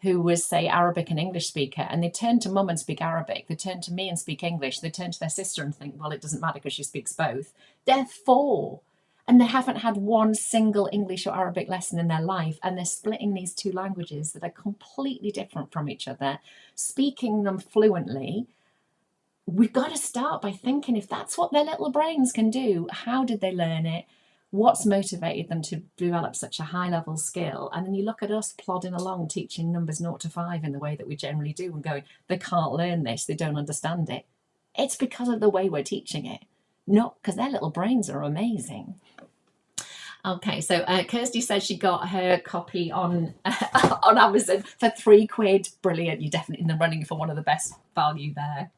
who was, say, Arabic and English speaker, and they turn to mum and speak Arabic. They turn to me and speak English. They turn to their sister and think, well, it doesn't matter because she speaks both. They're 4, and they haven't had one single English or Arabic lesson in their life, and they're splitting these 2 languages that are completely different from each other, speaking them fluently. We've got to start by thinking, if that's what their little brains can do, how did they learn it? What's motivated them to develop such a high-level skill? And then you look at us plodding along, teaching numbers 0 to 5 in the way that we generally do, and going, they can't learn this, they don't understand it. It's because of the way we're teaching it, not because their little brains are amazing. Okay, so Kirsty says she got her copy on on Amazon for £3. Brilliant. You're definitely in the running for one of the best value there.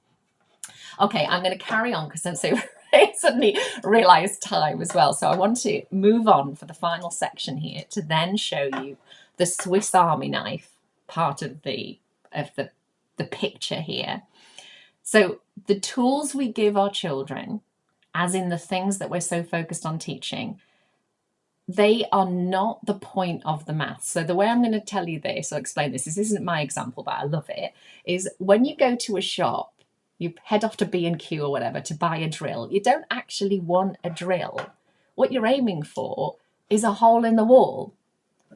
Okay, I'm going to carry on because I suddenly realised time as well. So I want to move on for the final section here to then show you the Swiss Army knife part of the picture here. So the tools we give our children, as in the things that we're so focused on teaching, they are not the point of the maths. So the way I'm going to tell you this or explain this isn't my example, but I love it, is when you go to a shop, you head off to B&Q or whatever to buy a drill. You don't actually want a drill. What you're aiming for is a hole in the wall.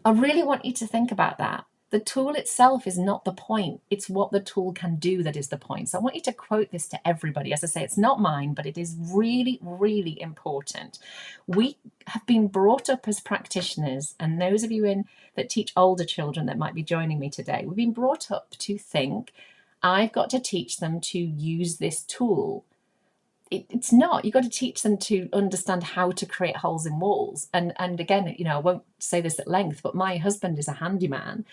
I really want you to think about that. The tool itself is not the point. It's what the tool can do that is the point. So I want you to quote this to everybody. As I say, it's not mine, but it is really, really important. We have been brought up as practitioners, and those of you that teach older children that might be joining me today, we've been brought up to think, I've got to teach them to use this tool. It's not. You've got to teach them to understand how to create holes in walls. And again, I won't say this at length, but my husband is a handyman.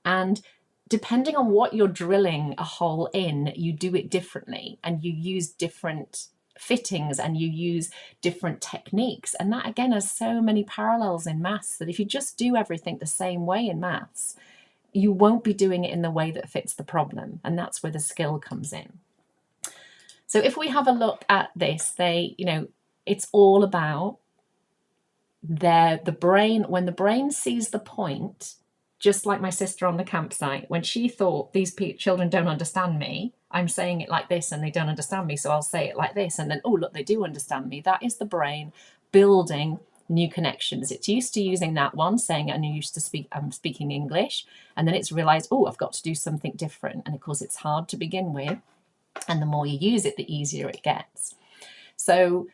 And depending on what you're drilling a hole in, you do it differently, and you use different fittings and you use different techniques. And that, again, has so many parallels in maths that if you just do everything the same way in maths, you won't be doing it in the way that fits the problem. And that's where the skill comes in. So if we have a look at this, it's all about the brain. When the brain sees the point, just like my sister on the campsite, when she thought these children don't understand me, I'm saying it like this and they don't understand me, so I'll say it like this. And then, oh, look, they do understand me. That is the brain building new connections. It's used to using that one, saying I'm used to I'm speaking English, and then it's realized, oh, I've got to do something different. And of course, it's hard to begin with, and the more you use it, the easier it gets. So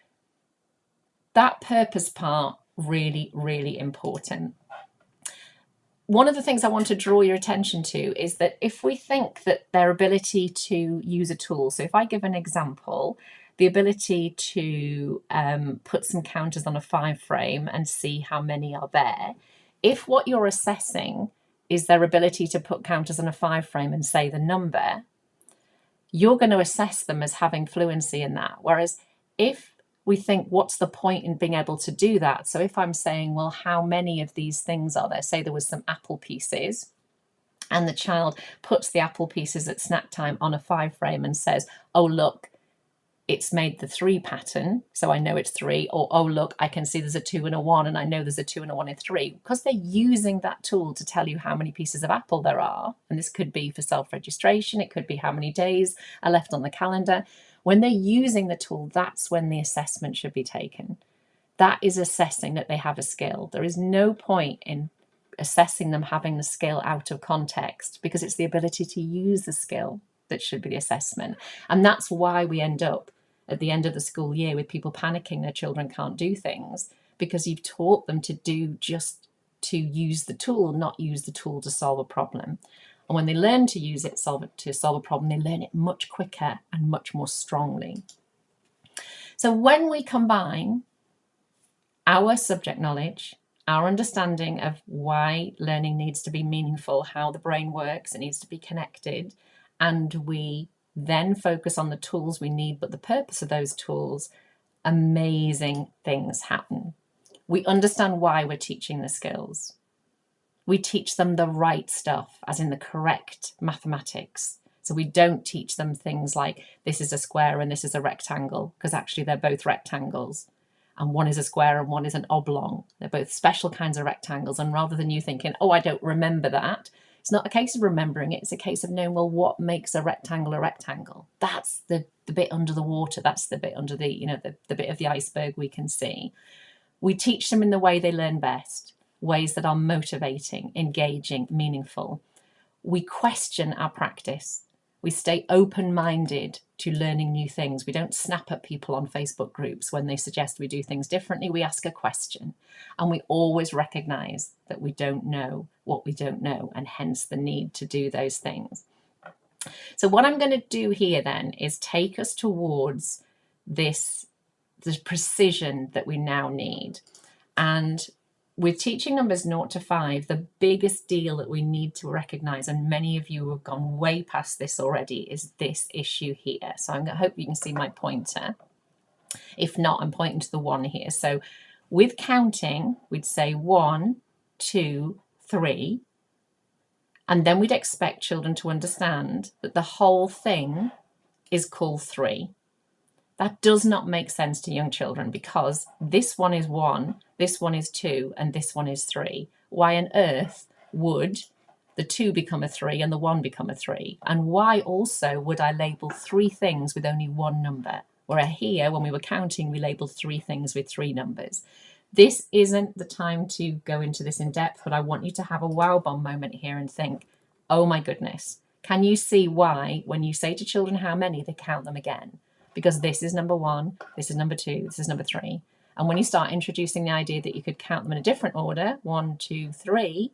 that purpose part, really, really important. One of the things I want to draw your attention to is that if we think that their ability to use a tool, so if I give an example, the ability to put some counters on a 5 frame and see how many are there, if what you're assessing is their ability to put counters on a 5 frame and say the number, you're going to assess them as having fluency in that. Whereas if we think, what's the point in being able to do that? So if I'm saying, well, how many of these things are there? Say there was some apple pieces, and the child puts the apple pieces at snack time on a 5 frame and says, oh, look, it's made the 3 pattern, so I know it's 3. Or, oh, look, I can see there's a 2 and a 1, and I know there's a 2 and a 1 in 3. Because they're using that tool to tell you how many pieces of apple there are. And this could be for self-registration. It could be how many days are left on the calendar. When they're using the tool, that's when the assessment should be taken. That is assessing that they have a skill. There is no point in assessing them having the skill out of context, because it's the ability to use the skill that should be the assessment. And that's why we end up at the end of the school year with people panicking their children can't do things, because you've taught them to do just to use the tool, not use the tool to solve a problem. And when they learn to use it to solve a problem, they learn it much quicker and much more strongly. So when we combine our subject knowledge, our understanding of why learning needs to be meaningful, how the brain works, it needs to be connected, and we then focus on the tools we need, but the purpose of those tools, amazing things happen. We understand why we're teaching the skills. We teach them the right stuff, as in the correct mathematics. So we don't teach them things like this is a square and this is a rectangle, because actually they're both rectangles. And one is a square and one is an oblong. They're both special kinds of rectangles. And rather than you thinking, oh, I don't remember that, it's not a case of remembering it. It's a case of knowing, well, what makes a rectangle a rectangle? That's the bit under the water. That's the bit under the bit of the iceberg we can see. We teach them in the way they learn best, ways that are motivating, engaging, meaningful. We question our practice. We stay open-minded to learning new things. We don't snap at people on Facebook groups when they suggest we do things differently. We ask a question, and we always recognise that we don't know what we don't know, and hence the need to do those things. So what I'm going to do here then is take us towards the precision that we now need. And with teaching numbers 0 to 5, the biggest deal that we need to recognise, and many of you have gone way past this already, is this issue here. So I hope you can see my pointer. If not, I'm pointing to the 1 here. So with counting, we'd say 1, 2, 3. And then we'd expect children to understand that the whole thing is called 3. That does not make sense to young children, because this one is 1, this one is 2, and this one is 3. Why on earth would the 2 become a 3 and the 1 become a 3? And why also would I label 3 things with only 1 number? Where here, when we were counting, we labeled 3 things with 3 numbers. This isn't the time to go into this in depth, but I want you to have a wow bomb moment here and think, oh my goodness, can you see why when you say to children how many, they count them again? Because this is number 1, this is number 2, this is number 3. And when you start introducing the idea that you could count them in a different order, 1, 2, 3,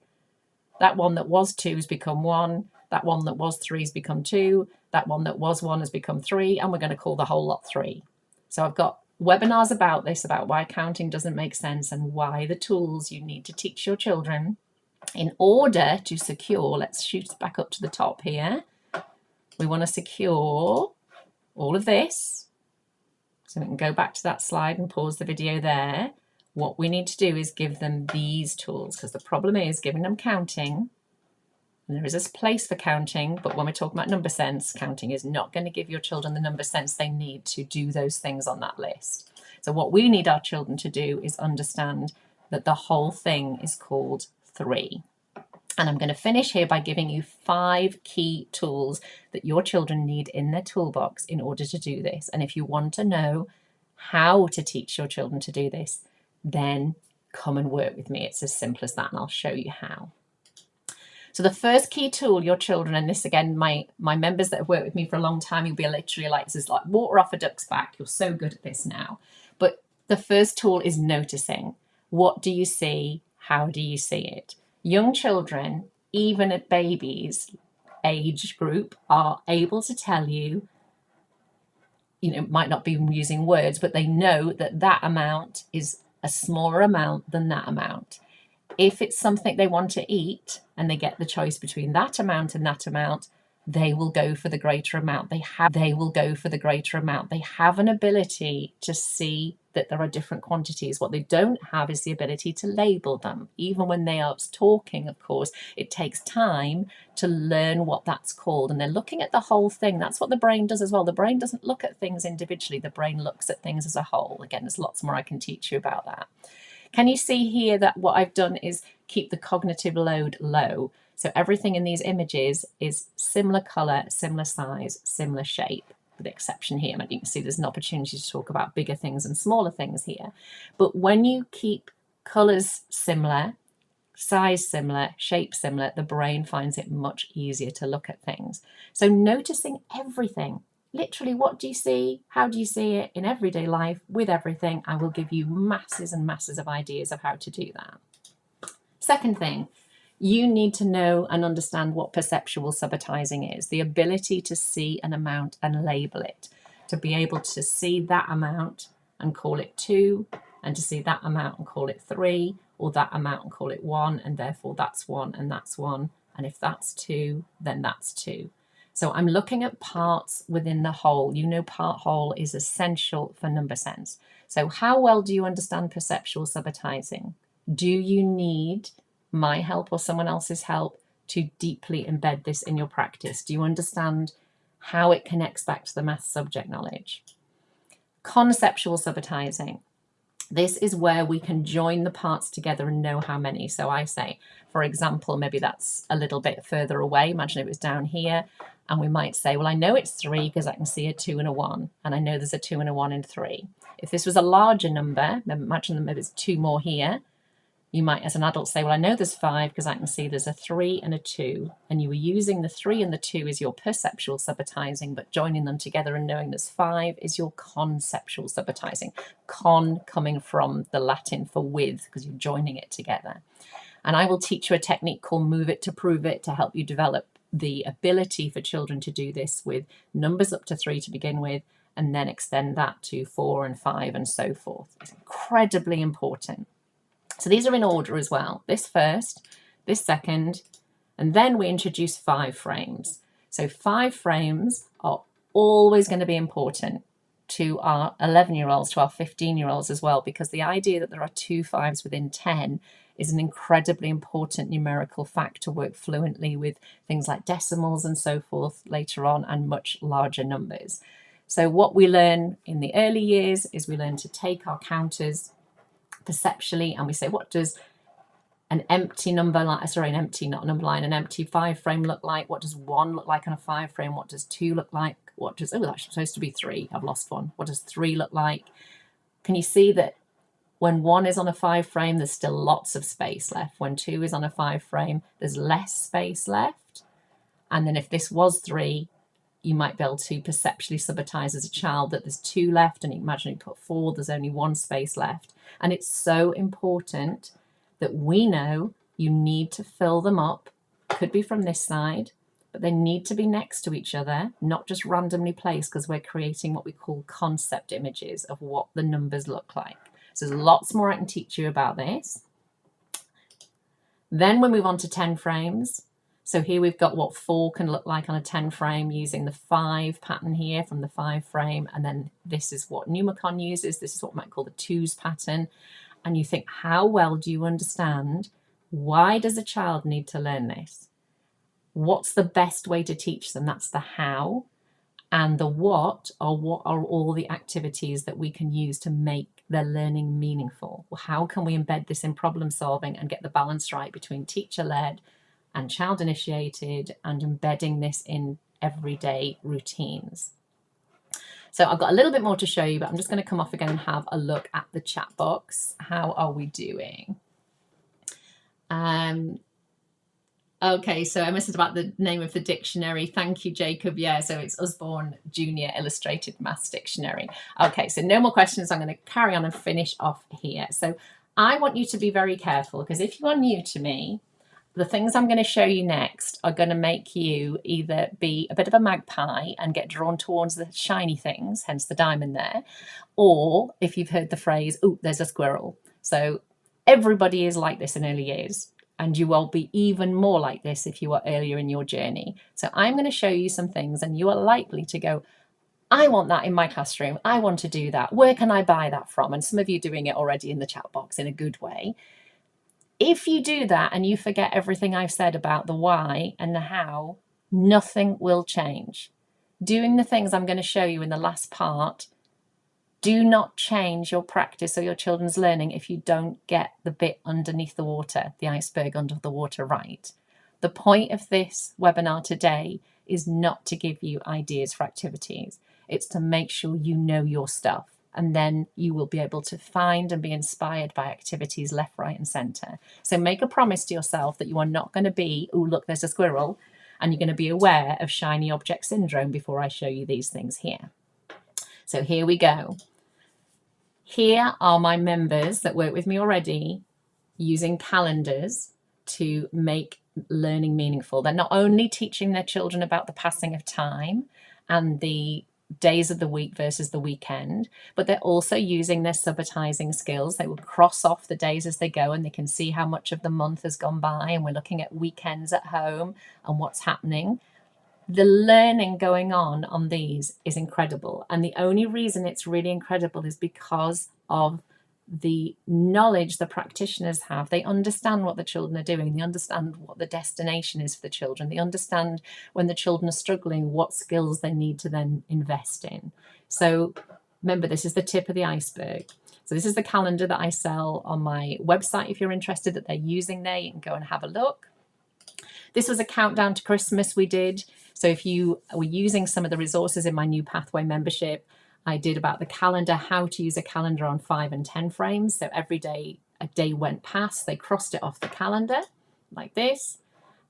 that one that was 2 has become 1, that one that was 3 has become 2, that one that was 1 has become 3, and we're going to call the whole lot 3. So I've got webinars about this, about why counting doesn't make sense and why the tools you need to teach your children in order to secure, let's shoot back up to the top here. We want to secure all of this. So we can go back to that slide and pause the video there. What we need to do is give them these tools, because the problem is giving them counting, and there is a place for counting, but when we're talking about number sense, counting is not going to give your children the number sense they need to do those things on that list. So what we need our children to do is understand that the whole thing is called 3. And I'm going to finish here by giving you 5 key tools that your children need in their toolbox in order to do this. And if you want to know how to teach your children to do this, then come and work with me. It's as simple as that, and I'll show you how. So the first key tool your children, and this again, my members that have worked with me for a long time, you'll be literally like, this is like water off a duck's back. You're so good at this now. But the first tool is noticing. What do you see? How do you see it? Young children, even at babies age group, are able to tell you, might not be using words, but they know that that amount is a smaller amount than that amount. If it's something they want to eat and they get the choice between that amount and that amount, they will go for the greater amount. They will go for the greater amount. They have an ability to see that there are different quantities. What they don't have is the ability to label them. Even when they are talking, of course, it takes time to learn what that's called. And they're looking at the whole thing. That's what the brain does as well. The brain doesn't look at things individually. The brain looks at things as a whole. Again, there's lots more I can teach you about that. Can you see here that what I've done is keep the cognitive load low? So everything in these images is similar color, similar size, similar shape. with the exception here. And you can see there's an opportunity to talk about bigger things and smaller things here. But when you keep colours similar, size similar, shape similar, the brain finds it much easier to look at things. So noticing everything, literally what do you see, how do you see it in everyday life with everything, I will give you masses and masses of ideas of how to do that. Second thing, you need to know and understand what perceptual subitizing is, the ability to see an amount and label it, to be able to see that amount and call it 2, and to see that amount and call it 3, or that amount and call it 1, and therefore that's 1 and that's 1, and if that's 2, then that's 2. So I'm looking at parts within the whole. You know, part whole is essential for number sense. So how well do you understand perceptual subitizing? Do you need my help or someone else's help to deeply embed this in your practice? Do you understand how it connects back to the maths subject knowledge? Conceptual subitizing. This is where we can join the parts together and know how many. So I say, for example, maybe that's a little bit further away. Imagine it was down here. And we might say, well, I know it's 3 because I can see a 2 and a 1. And I know there's a 2 and a 1 in 3. If this was a larger number, imagine that maybe it's 2 more here. You might, as an adult, say, well, I know there's 5 because I can see there's a 3 and a 2. And you were using the 3 and the 2 as your perceptual subitizing, but joining them together and knowing there's 5 is your conceptual subitizing. Con coming from the Latin for with, because you're joining it together. And I will teach you a technique called Move It to Prove It to help you develop the ability for children to do this with numbers up to 3 to begin with, and then extend that to 4 and 5 and so forth. It's incredibly important. So these are in order as well. This first, this second, and then we introduce 5 frames. So 5 frames are always going to be important to our 11-year-olds, to our 15-year-olds as well, because the idea that there are 2 5s within 10 is an incredibly important numerical fact to work fluently with things like decimals and so forth later on, and much larger numbers. So what we learn in the early years is we learn to take our counters perceptually and we say, what does an empty number, an empty 5 frame look like? What does 1 look like on a 5 frame? What does 2 look like? What does, oh, that's supposed to be 3. I've lost 1. What does 3 look like? Can you see that when 1 is on a 5 frame, there's still lots of space left. When 2 is on a 5 frame, there's less space left. And then if this was 3, you might be able to perceptually subitize as a child that there's 2 left, and imagine you put 4, there's only 1 space left. And it's so important that we know you need to fill them up. Could be from this side, but they need to be next to each other, not just randomly placed, because we're creating what we call concept images of what the numbers look like. So there's lots more I can teach you about this. Then we move on to 10 frames. So here we've got what 4 can look like on a 10 frame using the 5 pattern here from the 5 frame. And then this is what Numicon uses. This is what we might call the 2s pattern. And you think, how well do you understand? Why does a child need to learn this? What's the best way to teach them? That's the how. And the what are all the activities that we can use to make their learning meaningful? How can we embed this in problem solving and get the balance right between teacher-led and child-initiated, and embedding this in everyday routines? So I've got a little bit more to show you, but I'm just going to come off again and have a look at the chat box. How are we doing? Okay, so I missed about the name of the dictionary. Thank you, Jacob. Yeah, so it's Usborne Junior Illustrated Maths Dictionary. Okay, so no more questions. I'm going to carry on and finish off here. So I want you to be very careful, because if you are new to me, the things I'm going to show you next are going to make you either be a bit of a magpie and get drawn towards the shiny things, hence the diamond there, or if you've heard the phrase, oh, there's a squirrel. So everybody is like this in early years, and you will be even more like this if you are earlier in your journey. So I'm going to show you some things, and you are likely to go, I want that in my classroom. I want to do that. Where can I buy that from? And some of you are doing it already in the chat box in a good way. If you do that and you forget everything I've said about the why and the how, nothing will change. Doing the things I'm going to show you in the last part do not change your practice or your children's learning if you don't get the bit underneath the water, the iceberg under the water, right. The point of this webinar today is not to give you ideas for activities. It's to make sure you know your stuff. And then you will be able to find and be inspired by activities left, right, and centre. So make a promise to yourself that you are not going to be, oh, look, there's a squirrel, and you're going to be aware of shiny object syndrome before I show you these things here. So here we go. Here are my members that work with me already using calendars to make learning meaningful. They're not only teaching their children about the passing of time and the days of the week versus the weekend, but they're also using their subitizing skills. They will cross off the days as they go, and they can see how much of the month has gone by, and we're looking at weekends at home and what's happening. The learning going on these is incredible, and the only reason it's really incredible is because of the knowledge the practitioners have. They understand what the children are doing. They understand what the destination is for the children. They understand when the children are struggling, what skills they need to then invest in. So remember, this is the tip of the iceberg. So this is the calendar that I sell on my website. If you're interested that they're using there, you can go and have a look. This was a countdown to Christmas we did. So if you were using some of the resources in my new Pathway membership, I did about the calendar, how to use a calendar on 5 and 10 frames. So every day a day went past, they crossed it off the calendar like this,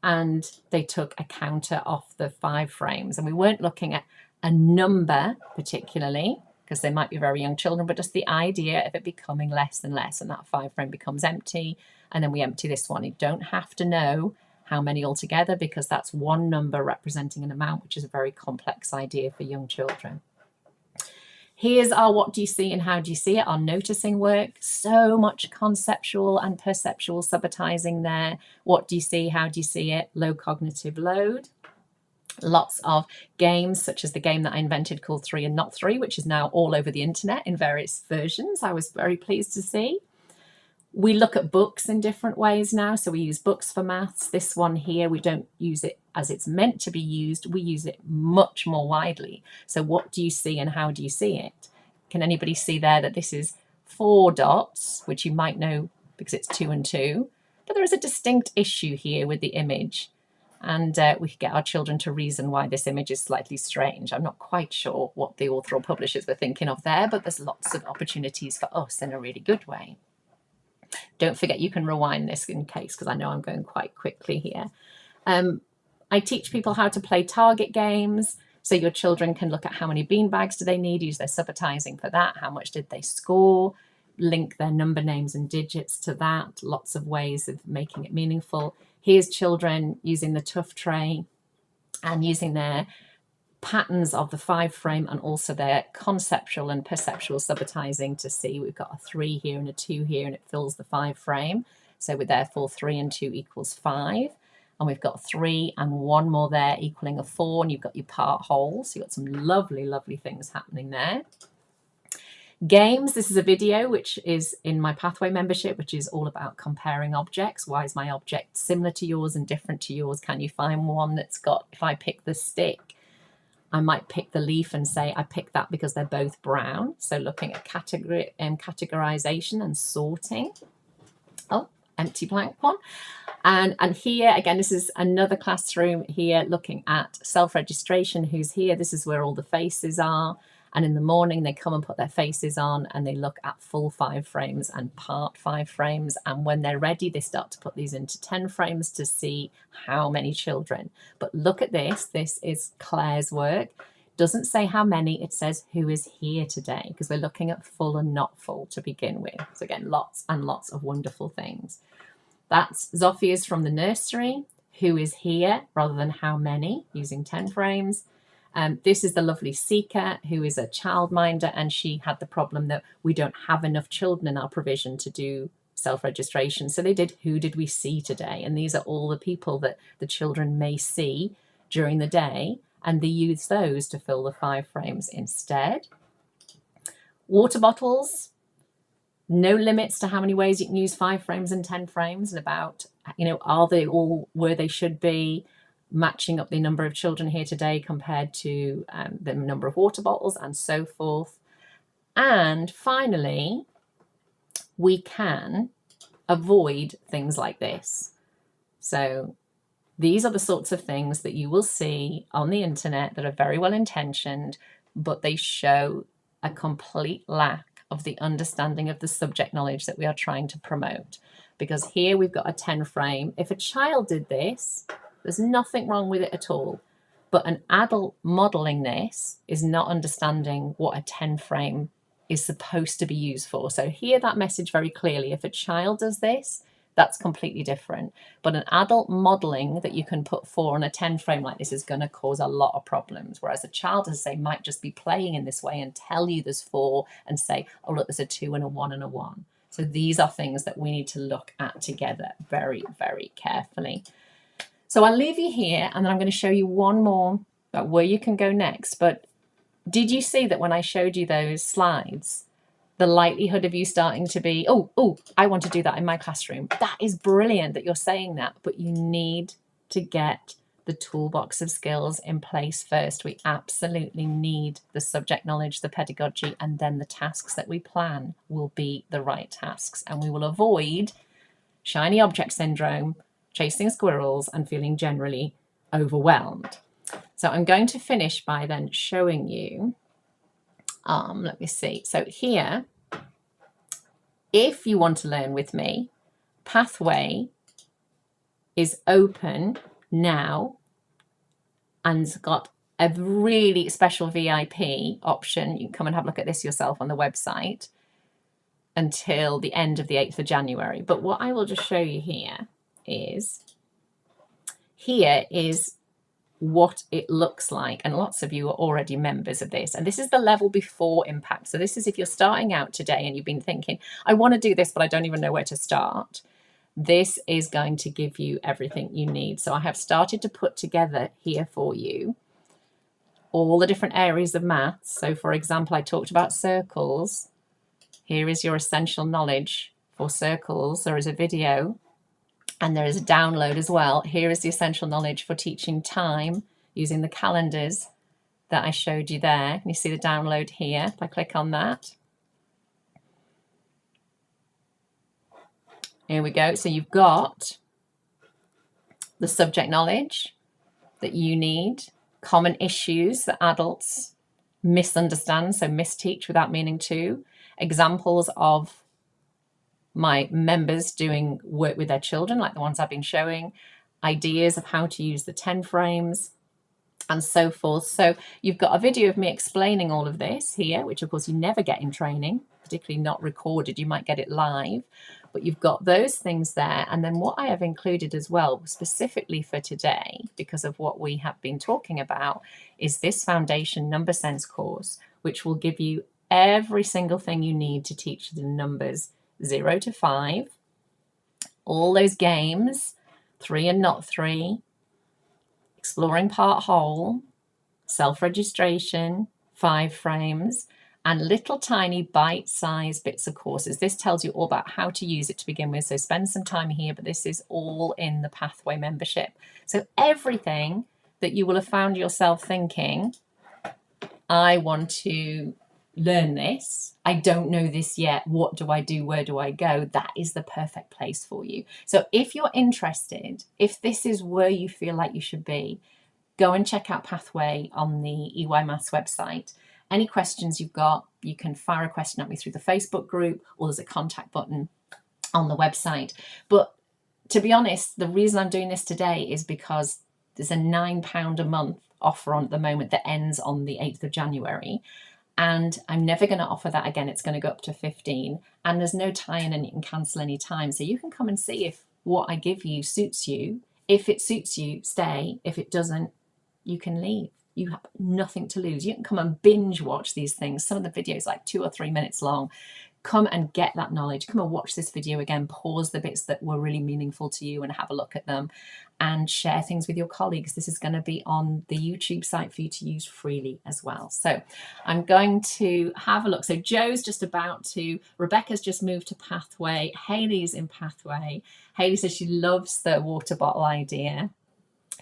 and they took a counter off the 5 frames. And we weren't looking at a number particularly, because they might be very young children, but just the idea of it becoming less and less, and that 5 frame becomes empty, and then we empty this one. You don't have to know how many altogether, because that's one number representing an amount, which is a very complex idea for young children. Here's our what do you see and how do you see it, our noticing work. So much conceptual and perceptual subitizing there. What do you see, how do you see it, low cognitive load. Lots of games, such as the game that I invented called 3 and Not 3, which is now all over the internet in various versions. I was very pleased to see. We look at books in different ways now. So we use books for maths. This one here, we don't use it as it's meant to be used. We use it much more widely. So what do you see and how do you see it? Can anybody see there that this is 4 dots, which you might know because it's 2 and 2. But there is a distinct issue here with the image. And we could get our children to reason why this image is slightly strange. I'm not quite sure what the author or publishers were thinking of there, but there's lots of opportunities for us in a really good way. Don't forget, you can rewind this in case, because I know I'm going quite quickly here. I teach people how to play target games. So your children can look at how many beanbags do they need, use their subitizing for that, how much did they score, link their number names and digits to that. Lots of ways of making it meaningful. Here's children using the tough tray and using their patterns of the 5 frame and also their conceptual and perceptual subitizing to see we've got a 3 here and a 2 here, and it fills the 5 frame. So we're therefore 3 and 2 equals 5. And we've got 3 and 1 more there equaling a 4, and you've got your part wholes. So you've got some lovely, lovely things happening there. Games, this is a video which is in my Pathway membership, which is all about comparing objects. Why is my object similar to yours and different to yours? Can you find one that's got, if I pick the stick, I might pick the leaf and say I picked that because they're both brown. So looking at categorization and sorting. Oh, empty blank one. And here, again, this is another classroom here looking at self-registration. Who's here? This is where all the faces are. And in the morning, they come and put their faces on and they look at full 5 frames and part 5 frames. And when they're ready, they start to put these into 10 frames to see how many children. But look at this. This is Claire's work. Doesn't say how many, it says who is here today, because we're looking at full and not full to begin with. So again, lots and lots of wonderful things. That's Zophia's from the nursery, who is here rather than how many, using 10 frames. This is the lovely Seeker, who is a childminder, and she had the problem that we don't have enough children in our provision to do self-registration. So they did, who did we see today? And these are all the people that the children may see during the day, and they use those to fill the 5 frames instead. Water bottles, no limits to how many ways you can use 5 frames and 10 frames, and about, are they all where they should be? Matching up the number of children here today compared to the number of water bottles and so forth. And finally, we can avoid things like this. So these are the sorts of things that you will see on the internet that are very well intentioned, but they show a complete lack of the understanding of the subject knowledge that we are trying to promote. Because here we've got a 10 frame. If a child did this, there's nothing wrong with it at all. But an adult modeling this is not understanding what a 10 frame is supposed to be used for. So hear that message very clearly. If a child does this, that's completely different. But an adult modeling that you can put 4 on a 10 frame like this is going to cause a lot of problems. Whereas a child, as I say, might just be playing in this way and tell you there's 4 and say, oh, look, there's a 2 and a 1 and a 1. So these are things that we need to look at together very, very carefully. So I'll leave you here, and then I'm going to show you one more about where you can go next. But did you see that when I showed you those slides, the likelihood of you starting to be, oh, I want to do that in my classroom. That is brilliant that you're saying that, but you need to get the toolbox of skills in place first. We absolutely need the subject knowledge, the pedagogy, and then the tasks that we plan will be the right tasks. And we will avoid shiny object syndrome, chasing squirrels, and feeling generally overwhelmed. So I'm going to finish by then showing you, let me see. So here, if you want to learn with me, Pathway is open now and it's got a really special VIP option. You can come and have a look at this yourself on the website until the end of the 8th of January. But what I will just show you here is what it looks like, and lots of you are already members of this, and this is the level before impact. So this is if you're starting out today and you've been thinking, I want to do this but I don't even know where to start. This is going to give you everything you need. So I have started to put together here for you all the different areas of maths. So for example, I talked about circles. Here is your essential knowledge for circles. There is a video and there is a download as well. Here is the essential knowledge for teaching time using the calendars that I showed you there. Can you see the download here? If I click on that. Here we go. So you've got the subject knowledge that you need, common issues that adults misunderstand, so misteach without meaning to, examples of my members doing work with their children, like the ones I've been showing, ideas of how to use the 10 frames, and so forth. So you've got a video of me explaining all of this here, which of course you never get in training, particularly not recorded. You might get it live, but you've got those things there. And then what I have included as well, specifically for today, because of what we have been talking about, is this foundation number sense course, which will give you every single thing you need to teach the numbers 0 to 5, all those games, 3 and not 3, exploring part whole, self-registration, 5 frames, and little tiny bite-sized bits of courses. This tells you all about how to use it to begin with, so spend some time here, but this is all in the Pathway membership. So everything that you will have found yourself thinking, I want to learn this, I don't know this yet, what do I do, where do I go, that is the perfect place for you. So if you're interested, if this is where you feel like you should be, go and check out Pathway on the EYMaths website. Any questions you've got, you can fire a question at me through the Facebook group, or there's a contact button on the website. But to be honest, the reason I'm doing this today is because there's a £9 a month offer on at the moment that ends on the 8th of January. And I'm never going to offer that again. It's going to go up to 15, and there's no tie-in and you can cancel any time. So you can come and see if what I give you suits you. If it suits you, stay. If it doesn't, you can leave. You have nothing to lose. You can come and binge watch these things. Some of the videos like 2 or 3 minutes long. Come and get that knowledge. Come and watch this video again. Pause the bits that were really meaningful to you and have a look at them, and share things with your colleagues. This is going to be on the YouTube site for you to use freely as well. So I'm going to have a look. So Joe's just about to, Rebecca's just moved to Pathway. Hayley's in Pathway. Hayley says she loves the water bottle idea.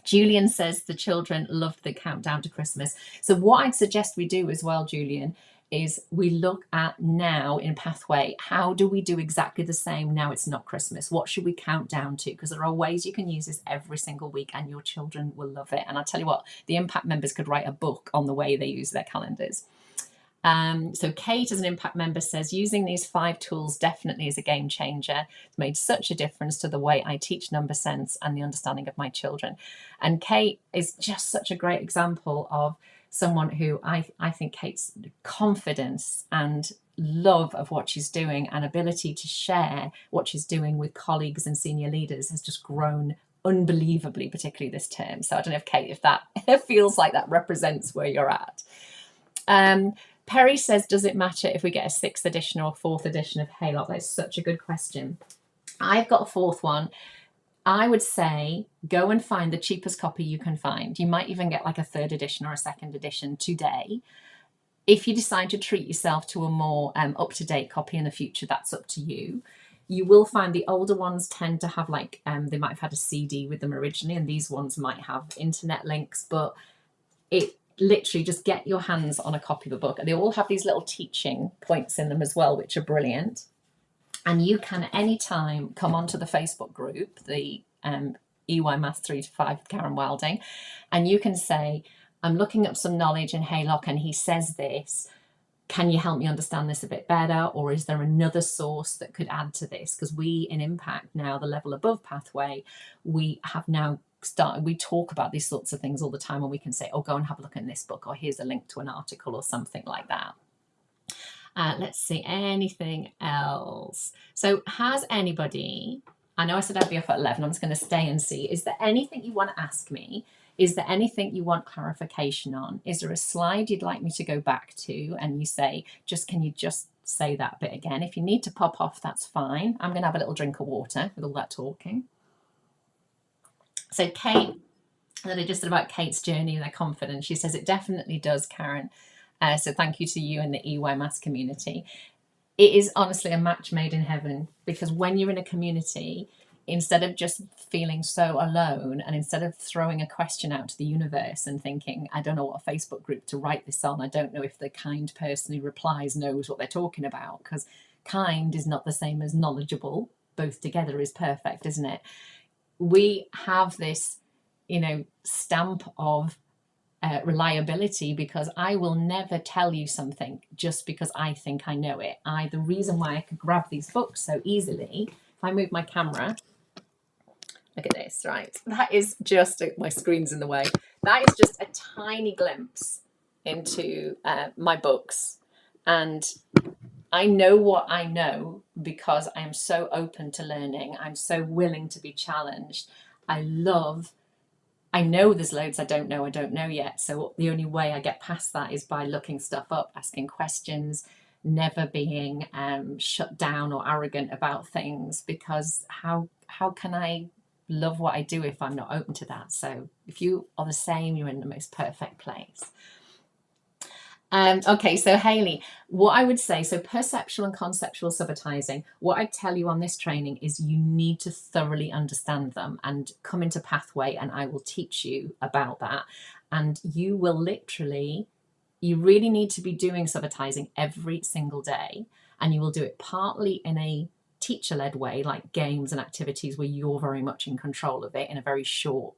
Julian says the children loved the countdown to Christmas. So what I'd suggest we do as well, Julian, is we look at now in Pathway, how do we do exactly the same now it's not Christmas? What should we count down to? Because there are ways you can use this every single week and your children will love it. And I'll tell you what, the Impact members could write a book on the way they use their calendars. So Kate, as an Impact member, says, using these 5 tools definitely is a game changer. It's made such a difference to the way I teach number sense and the understanding of my children. And Kate is just such a great example of someone who I think Kate's confidence and love of what she's doing and ability to share what she's doing with colleagues and senior leaders has just grown unbelievably, particularly this term. So I don't know if Kate, if that feels like that represents where you're at. Perry says, does it matter if we get a 6th edition or 4th edition of Haylock? That's such a good question. I've got a 4th one. I would say go and find the cheapest copy you can find. You might even get like a 3rd edition or a 2nd edition today. If you decide to treat yourself to a more up-to-date copy in the future, that's up to you. You will find the older ones tend to have like, they might have had a CD with them originally, and these ones might have internet links, but it literally just get your hands on a copy of a book. And they all have these little teaching points in them as well, which are brilliant. And you can at any time come onto the Facebook group, the EYMaths 3 to 5 with Karen Wilding, and you can say, I'm looking up some knowledge in Haylock and he says this. Can you help me understand this a bit better? Or is there another source that could add to this? Because we in Impact now, the level above Pathway, we have now started, we talk about these sorts of things all the time, and we can say, oh, go and have a look in this book, or here's a link to an article or something like that. Let's see, anything else? So has anybody, I know I said I'd be off at 11, I'm just going to stay and see, is there anything you want to ask me? Is there anything you want clarification on? Is there a slide you'd like me to go back to? And you say, can you just say that bit again? If you need to pop off, that's fine. I'm going to have a little drink of water with all that talking. So Kate, that I just said about Kate's journey and their confidence, she says it definitely does, Karen. So thank you to you and the EYMaths community. It is honestly a match made in heaven, because when you're in a community, instead of just feeling so alone, and instead of throwing a question out to the universe and thinking, I don't know what a Facebook group to write this on, I don't know if the kind person who replies knows what they're talking about, because kind is not the same as knowledgeable. Both together is perfect, isn't it? We have this, stamp of reliability, because I will never tell you something just because I think I know it. The reason why I could grab these books so easily, if I move my camera, look at this, right? That is just, my screen's in the way. That is just a tiny glimpse into my books. And I know what I know because I am so open to learning. I'm so willing to be challenged. I know there's loads I don't know yet. So the only way I get past that is by looking stuff up, asking questions, never being shut down or arrogant about things, because how can I love what I do if I'm not open to that? So if you are the same, you're in the most perfect place. Okay, so Hayley, what I would say, so perceptual and conceptual subitizing, what I tell you on this training is you need to thoroughly understand them and come into Pathway, and I will teach you about that. And you will literally, you really need to be doing subitizing every single day, and you will do it partly in a teacher-led way, like games and activities where you're very much in control of it in a very short,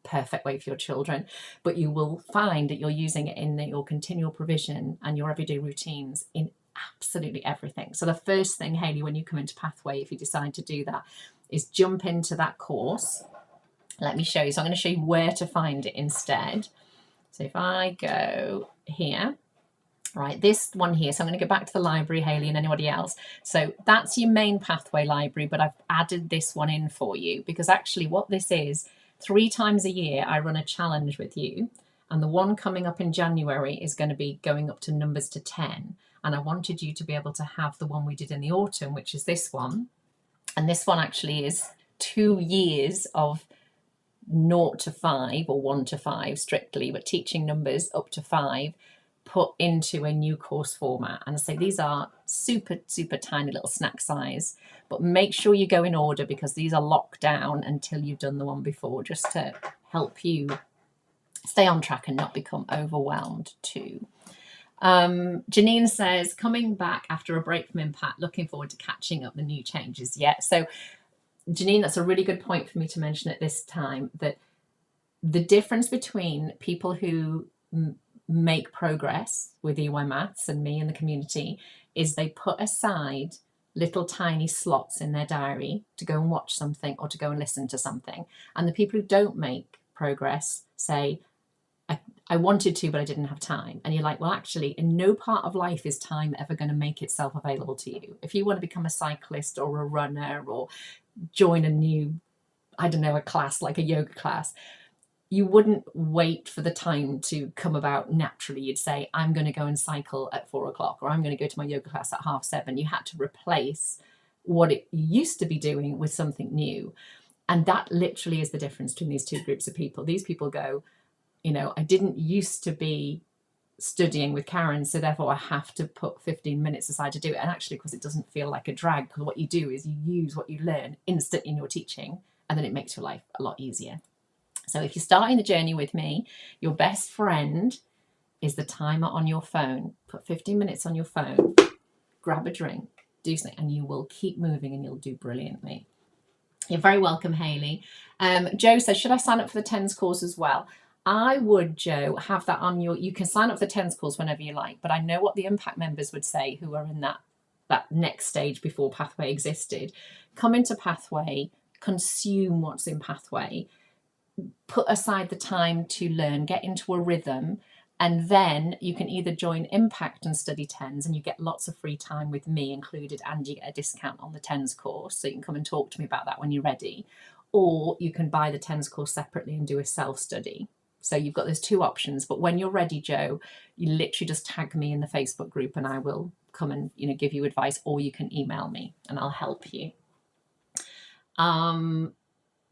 perfect way for your children, but you will find that you're using it in your continual provision and your everyday routines in absolutely everything. So the first thing, Hayley, when you come into Pathway, if you decide to do that, is jump into that course. Let me show you. So I'm going to show you where to find it instead. So if I go here, right, this one here, so I'm going to go back to the library, Hayley, and anybody else. So that's your main Pathway library, but I've added this one in for you, because actually what this is, 3 times a year, I run a challenge with you. And the one coming up in January is going to be going up to numbers to 10. And I wanted you to be able to have the one we did in the autumn, which is this one. And this one actually is 2 years of 0 to 5 or 1 to 5 strictly, but teaching numbers up to 5 put into a new course format. And I say these are super, super tiny little snack size, but make sure you go in order, because these are locked down until you've done the one before, just to help you stay on track and not become overwhelmed too. Janine says, coming back after a break from Impact, looking forward to catching up the new changes. Yeah, so Janine, that's a really good point for me to mention at this time, that the difference between people who make progress with EYMaths and me and the community is they put aside little tiny slots in their diary to go and watch something or to go and listen to something. And the people who don't make progress say, I wanted to, but I didn't have time. And you're like, well, actually, in no part of life is time ever going to make itself available to you. If you want to become a cyclist or a runner or join a new, I don't know, a class like a yoga class, you wouldn't wait for the time to come about naturally. You'd say, I'm going to go and cycle at 4 o'clock, or I'm going to go to my yoga class at 7:30. You had to replace what it used to be doing with something new. And that literally is the difference between these two groups of people. These people go, I didn't used to be studying with Karen, so therefore I have to put 15 minutes aside to do it. And actually, because it doesn't feel like a drag, because what you do is you use what you learn instant in your teaching, and then it makes your life a lot easier. So if you're starting the journey with me, your best friend is the timer on your phone. Put 15 minutes on your phone, grab a drink, do something, and you will keep moving and you'll do brilliantly. You're very welcome, Hayley. Joe says, should I sign up for the TENS course as well? I would, Joe, have that on you can sign up for the TENS course whenever you like, but I know what the Impact members would say who are in that next stage before Pathway existed. Come into Pathway, consume what's in Pathway, put aside the time to learn, get into a rhythm, and then you can either join Impact and study TENS, and you get lots of free time with me included, and you get a discount on the TENS course, so you can come and talk to me about that when you're ready, or you can buy the TENS course separately and do a self-study. So you've got those two options. But when you're ready, Joe, you literally just tag me in the Facebook group and I will come and give you advice, or you can email me and I'll help you.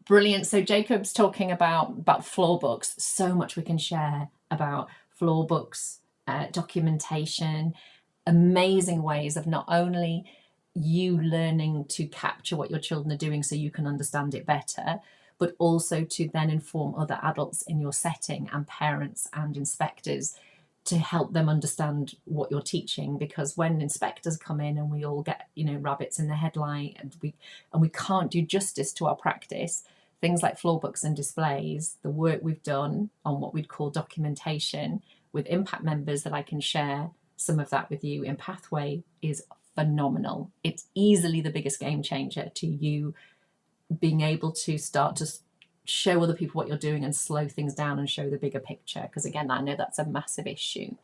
Brilliant. So Jacob's talking about floor books. So much we can share about floor books, documentation, amazing ways of not only you learning to capture what your children are doing so you can understand it better, but also to then inform other adults in your setting and parents and inspectors to help them understand what you're teaching. Because when inspectors come in and we all get rabbits in the headlight and we can't do justice to our practice, things like floor books and displays, the work we've done on what we'd call documentation with Impact members that I can share some of that with you in Pathway is phenomenal. It's easily the biggest game changer to you being able to start to show other people what you're doing and slow things down and show the bigger picture, because again, I know that's a massive issue.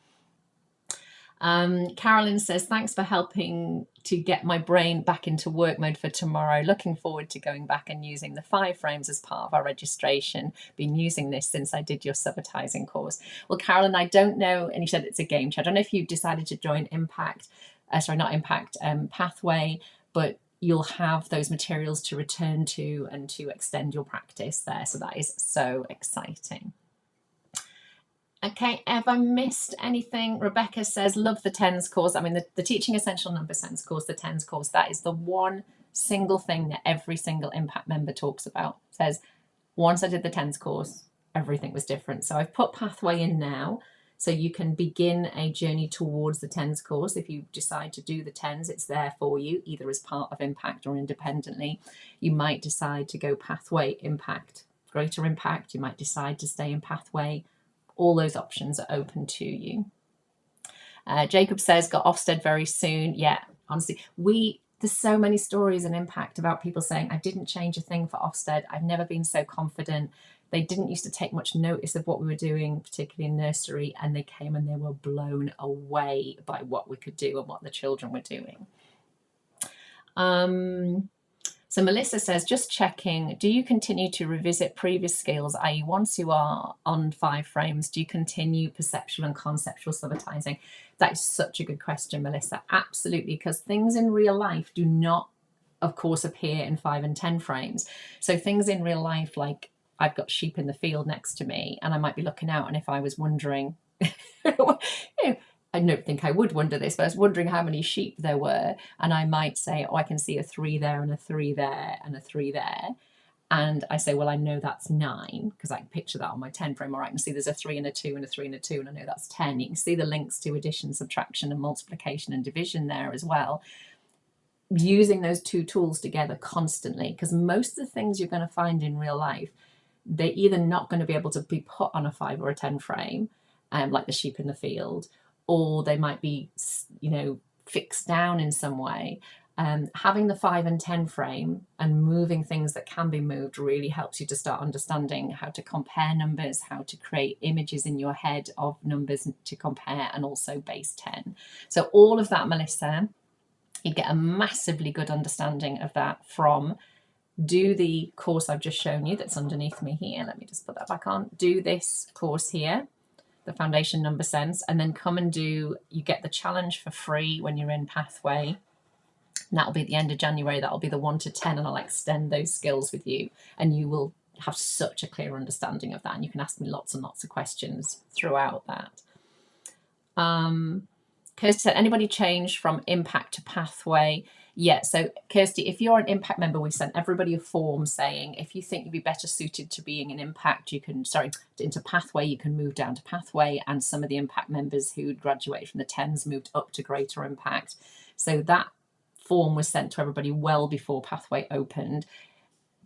Carolyn says, thanks for helping to get my brain back into work mode for tomorrow. Looking forward to going back and using the 5 frames as part of our registration. Been using this since I did your subitizing course. Well, Carolyn, I don't know, and you said it's a game changer. I don't know if you decided to join Pathway, but you'll have those materials to return to and to extend your practice there. So that is so exciting. Okay, have I missed anything? Rebecca says, love the TENS course. I mean, the Teaching Essential Number Sense course, the TENS course, that is the one single thing that every single Impact member talks about. Says, once I did the TENS course, everything was different. So I've put Pathway in now, so you can begin a journey towards the TENS course. If you decide to do the TENS, it's there for you, either as part of Impact or independently. You might decide to go Pathway, Impact, Greater Impact. You might decide to stay in Pathway. All those options are open to you. Jacob says, got Ofsted very soon. Yeah, honestly, there's so many stories in Impact about people saying, I didn't change a thing for Ofsted. I've never been so confident. They didn't used to take much notice of what we were doing, particularly in nursery, and they came and they were blown away by what we could do and what the children were doing. So Melissa says, just checking, do you continue to revisit previous skills, i.e. once you are on 5 frames, do you continue perceptual and conceptual subitizing? That is such a good question, Melissa. Absolutely, because things in real life do not, of course, appear in 5 and 10 frames. So things in real life, like I've got sheep in the field next to me and I might be looking out, and if I was wondering, I don't think I would wonder this, but I was wondering how many sheep there were, and I might say, oh, I can see a 3 there and a 3 there and a 3 there. And I say, well, I know that's 9 because I can picture that on my 10 frame. Or I can see there's a 3 and a 2 and a 3 and a 2, and I know that's 10. You can see the links to addition, subtraction, and multiplication and division there as well. Using those two tools together constantly, because most of the things you're going to find in real life, they're either not going to be able to be put on a 5 or a 10 frame, like the sheep in the field, or they might be, fixed down in some way. Having the 5 and 10 frame and moving things that can be moved really helps you to start understanding how to compare numbers, how to create images in your head of numbers to compare, and also base 10. So all of that, Melissa, you get a massively good understanding of that from do the course I've just shown you that's underneath me here. Let me just put that back on. Do this course here, the Foundation Number Sense, and then come and you get the challenge for free when you're in Pathway. And that'll be at the end of January. That'll be the 1 to 10, and I'll extend those skills with you, and you will have such a clear understanding of that, and you can ask me lots and lots of questions throughout that. Kirsty said, anybody change from Impact to Pathway? Yeah, so Kirsty, if you're an Impact member, we sent everybody a form saying if you think you'd be better suited to being an Impact, you can, into Pathway, you can move down to Pathway, and some of the Impact members who graduated from the 10s moved up to Greater Impact. So that form was sent to everybody well before Pathway opened.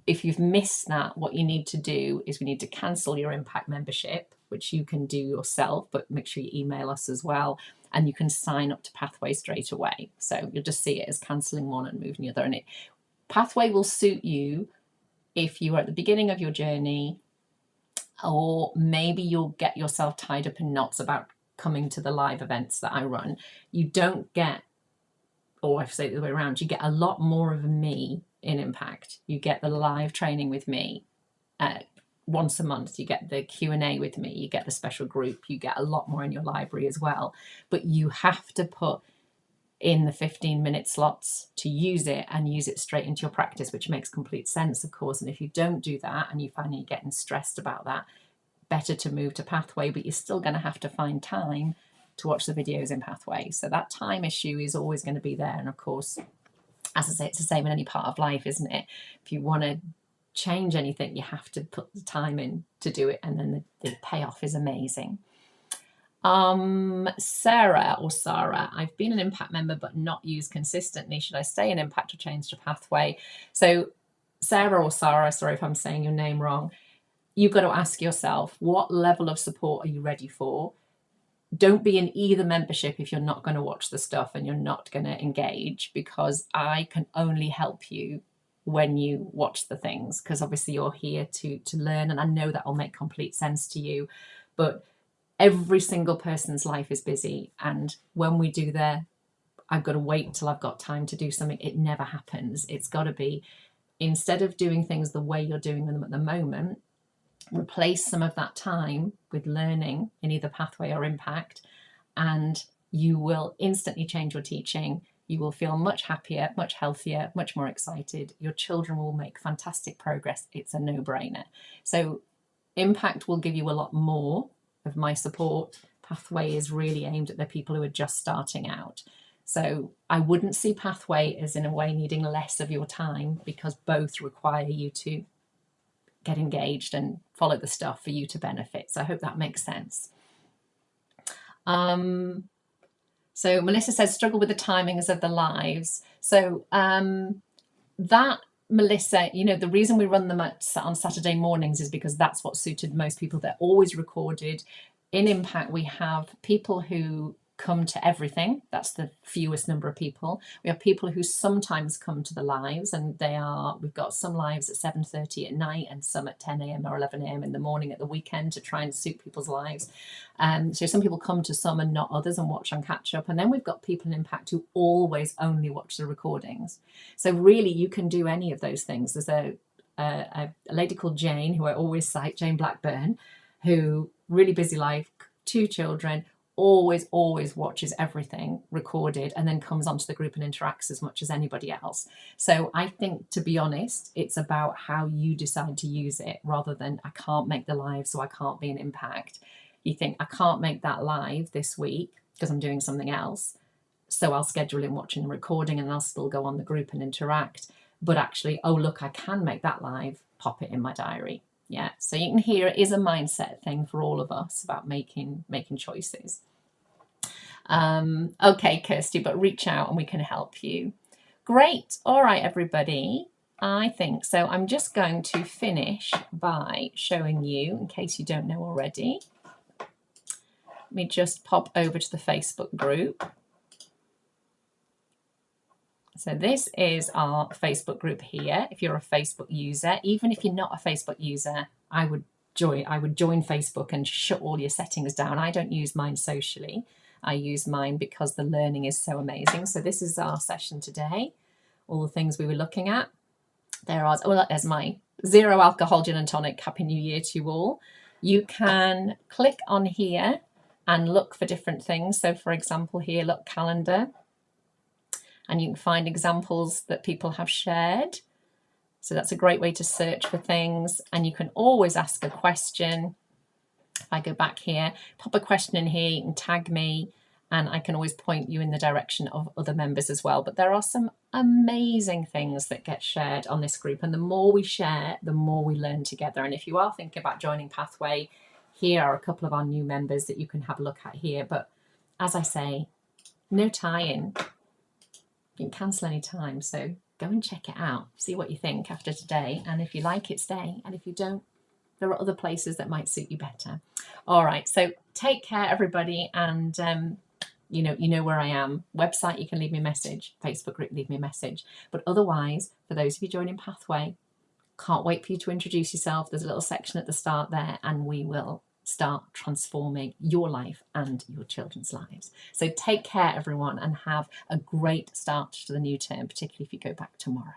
If you've missed that, what you need to do is we need to cancel your Impact membership, which you can do yourself, but make sure you email us as well, and you can sign up to Pathway straight away. So you'll just see it as cancelling one and moving the other. And Pathway will suit you if you are at the beginning of your journey, or maybe you'll get yourself tied up in knots about coming to the live events that I run. You don't get, or I say it the other way around, you get a lot more of me in Impact. You get the live training with me once a month. You get the Q&A with me. You get the special group. You get a lot more in your library as well. But you have to put in the 15-minute slots to use it, and use it straight into your practice, which makes complete sense, of course. And if you don't do that and you find you're getting stressed about that, better to move to Pathway, but you're still going to have to find time to watch the videos in Pathway. So that time issue is always going to be there. And of course, as I say, it's the same in any part of life, isn't it? If you want to change anything, you have to put the time in to do it, and then the payoff is amazing. Sarah, I've been an Impact member but not used consistently. Should I stay in Impact or change to Pathway? So Sarah, sorry if I'm saying your name wrong, you've got to ask yourself, what level of support are you ready for? Don't be in either membership if you're not going to watch the stuff and you're not going to engage, because I can only help you when you watch the things, because obviously you're here to learn, and I know that will make complete sense to you. But every single person's life is busy, and when we do I've got to wait till I've got time to do something, it never happens. It's got to be, instead of doing things the way you're doing them at the moment, replace some of that time with learning in either Pathway or Impact, and you will instantly change your teaching. You will feel much happier, much healthier, much more excited. Your children will make fantastic progress. It's a no-brainer. So Impact will give you a lot more of my support. Pathway is really aimed at the people who are just starting out. So I wouldn't see Pathway as in a way needing less of your time, because both require you to get engaged and follow the stuff for you to benefit. So I hope that makes sense. So Melissa says, struggle with the timings of the lives. So that, Melissa, the reason we run them on Saturday mornings is because that's what suited most people. They're always recorded. In Impact, we have people who come to everything. That's the fewest number of people. We have people who sometimes come to the lives, and we've got some lives at 7:30 at night and some at 10 a.m. or 11 a.m. in the morning at the weekend to try and suit people's lives. So some people come to some and not others and watch and catch up. And then we've got people in Impact who always only watch the recordings. So really you can do any of those things. There's a lady called Jane, who I always cite, Jane Blackburn, who really busy life, 2 children, always watches everything recorded and then comes onto the group and interacts as much as anybody else. So I think, to be honest, it's about how you decide to use it, rather than I can't make the live so I can't be an Impact. You think, I can't make that live this week because I'm doing something else, so I'll schedule in watching the recording and I'll still go on the group and interact. but actually, oh, look, I can make that live, pop it in my diary. Yeah, so you can hear it is a mindset thing for all of us about making choices. Okay, Kirsty, but reach out and we can help you. Great. All right, everybody. I think so. I'm just going to finish by showing you, in case you don't know already. Let me just pop over to the Facebook group. So this is our Facebook group here. If you're a Facebook user, even if you're not a Facebook user, I would join Facebook and shut all your settings down. I don't use mine socially. I use mine because the learning is so amazing. So this is our session today. All the things we were looking at. There's my 0 alcohol gin and tonic. Happy New Year to you all. You can click on here and look for different things. So for example, here, look, calendar. And you can find examples that people have shared. So that's a great way to search for things. And you can always ask a question. If I go back here, pop a question in here, you can tag me, and I can always point you in the direction of other members as well. But there are some amazing things that get shared on this group. And the more we share, the more we learn together. And if you are thinking about joining Pathway, here are a couple of our new members that you can have a look at here. But as I say, no tie-in. You can cancel any time. So go and check it out. See what you think after today. And if you like it, stay. And if you don't, there are other places that might suit you better. All right. So take care, everybody. And you know where I am. Website, you can leave me a message. Facebook group, leave me a message. But otherwise, for those of you joining Pathway, can't wait for you to introduce yourself. There's a little section at the start there, and we will start transforming your life and your children's lives. So take care, everyone, and have a great start to the new term, particularly if you go back tomorrow.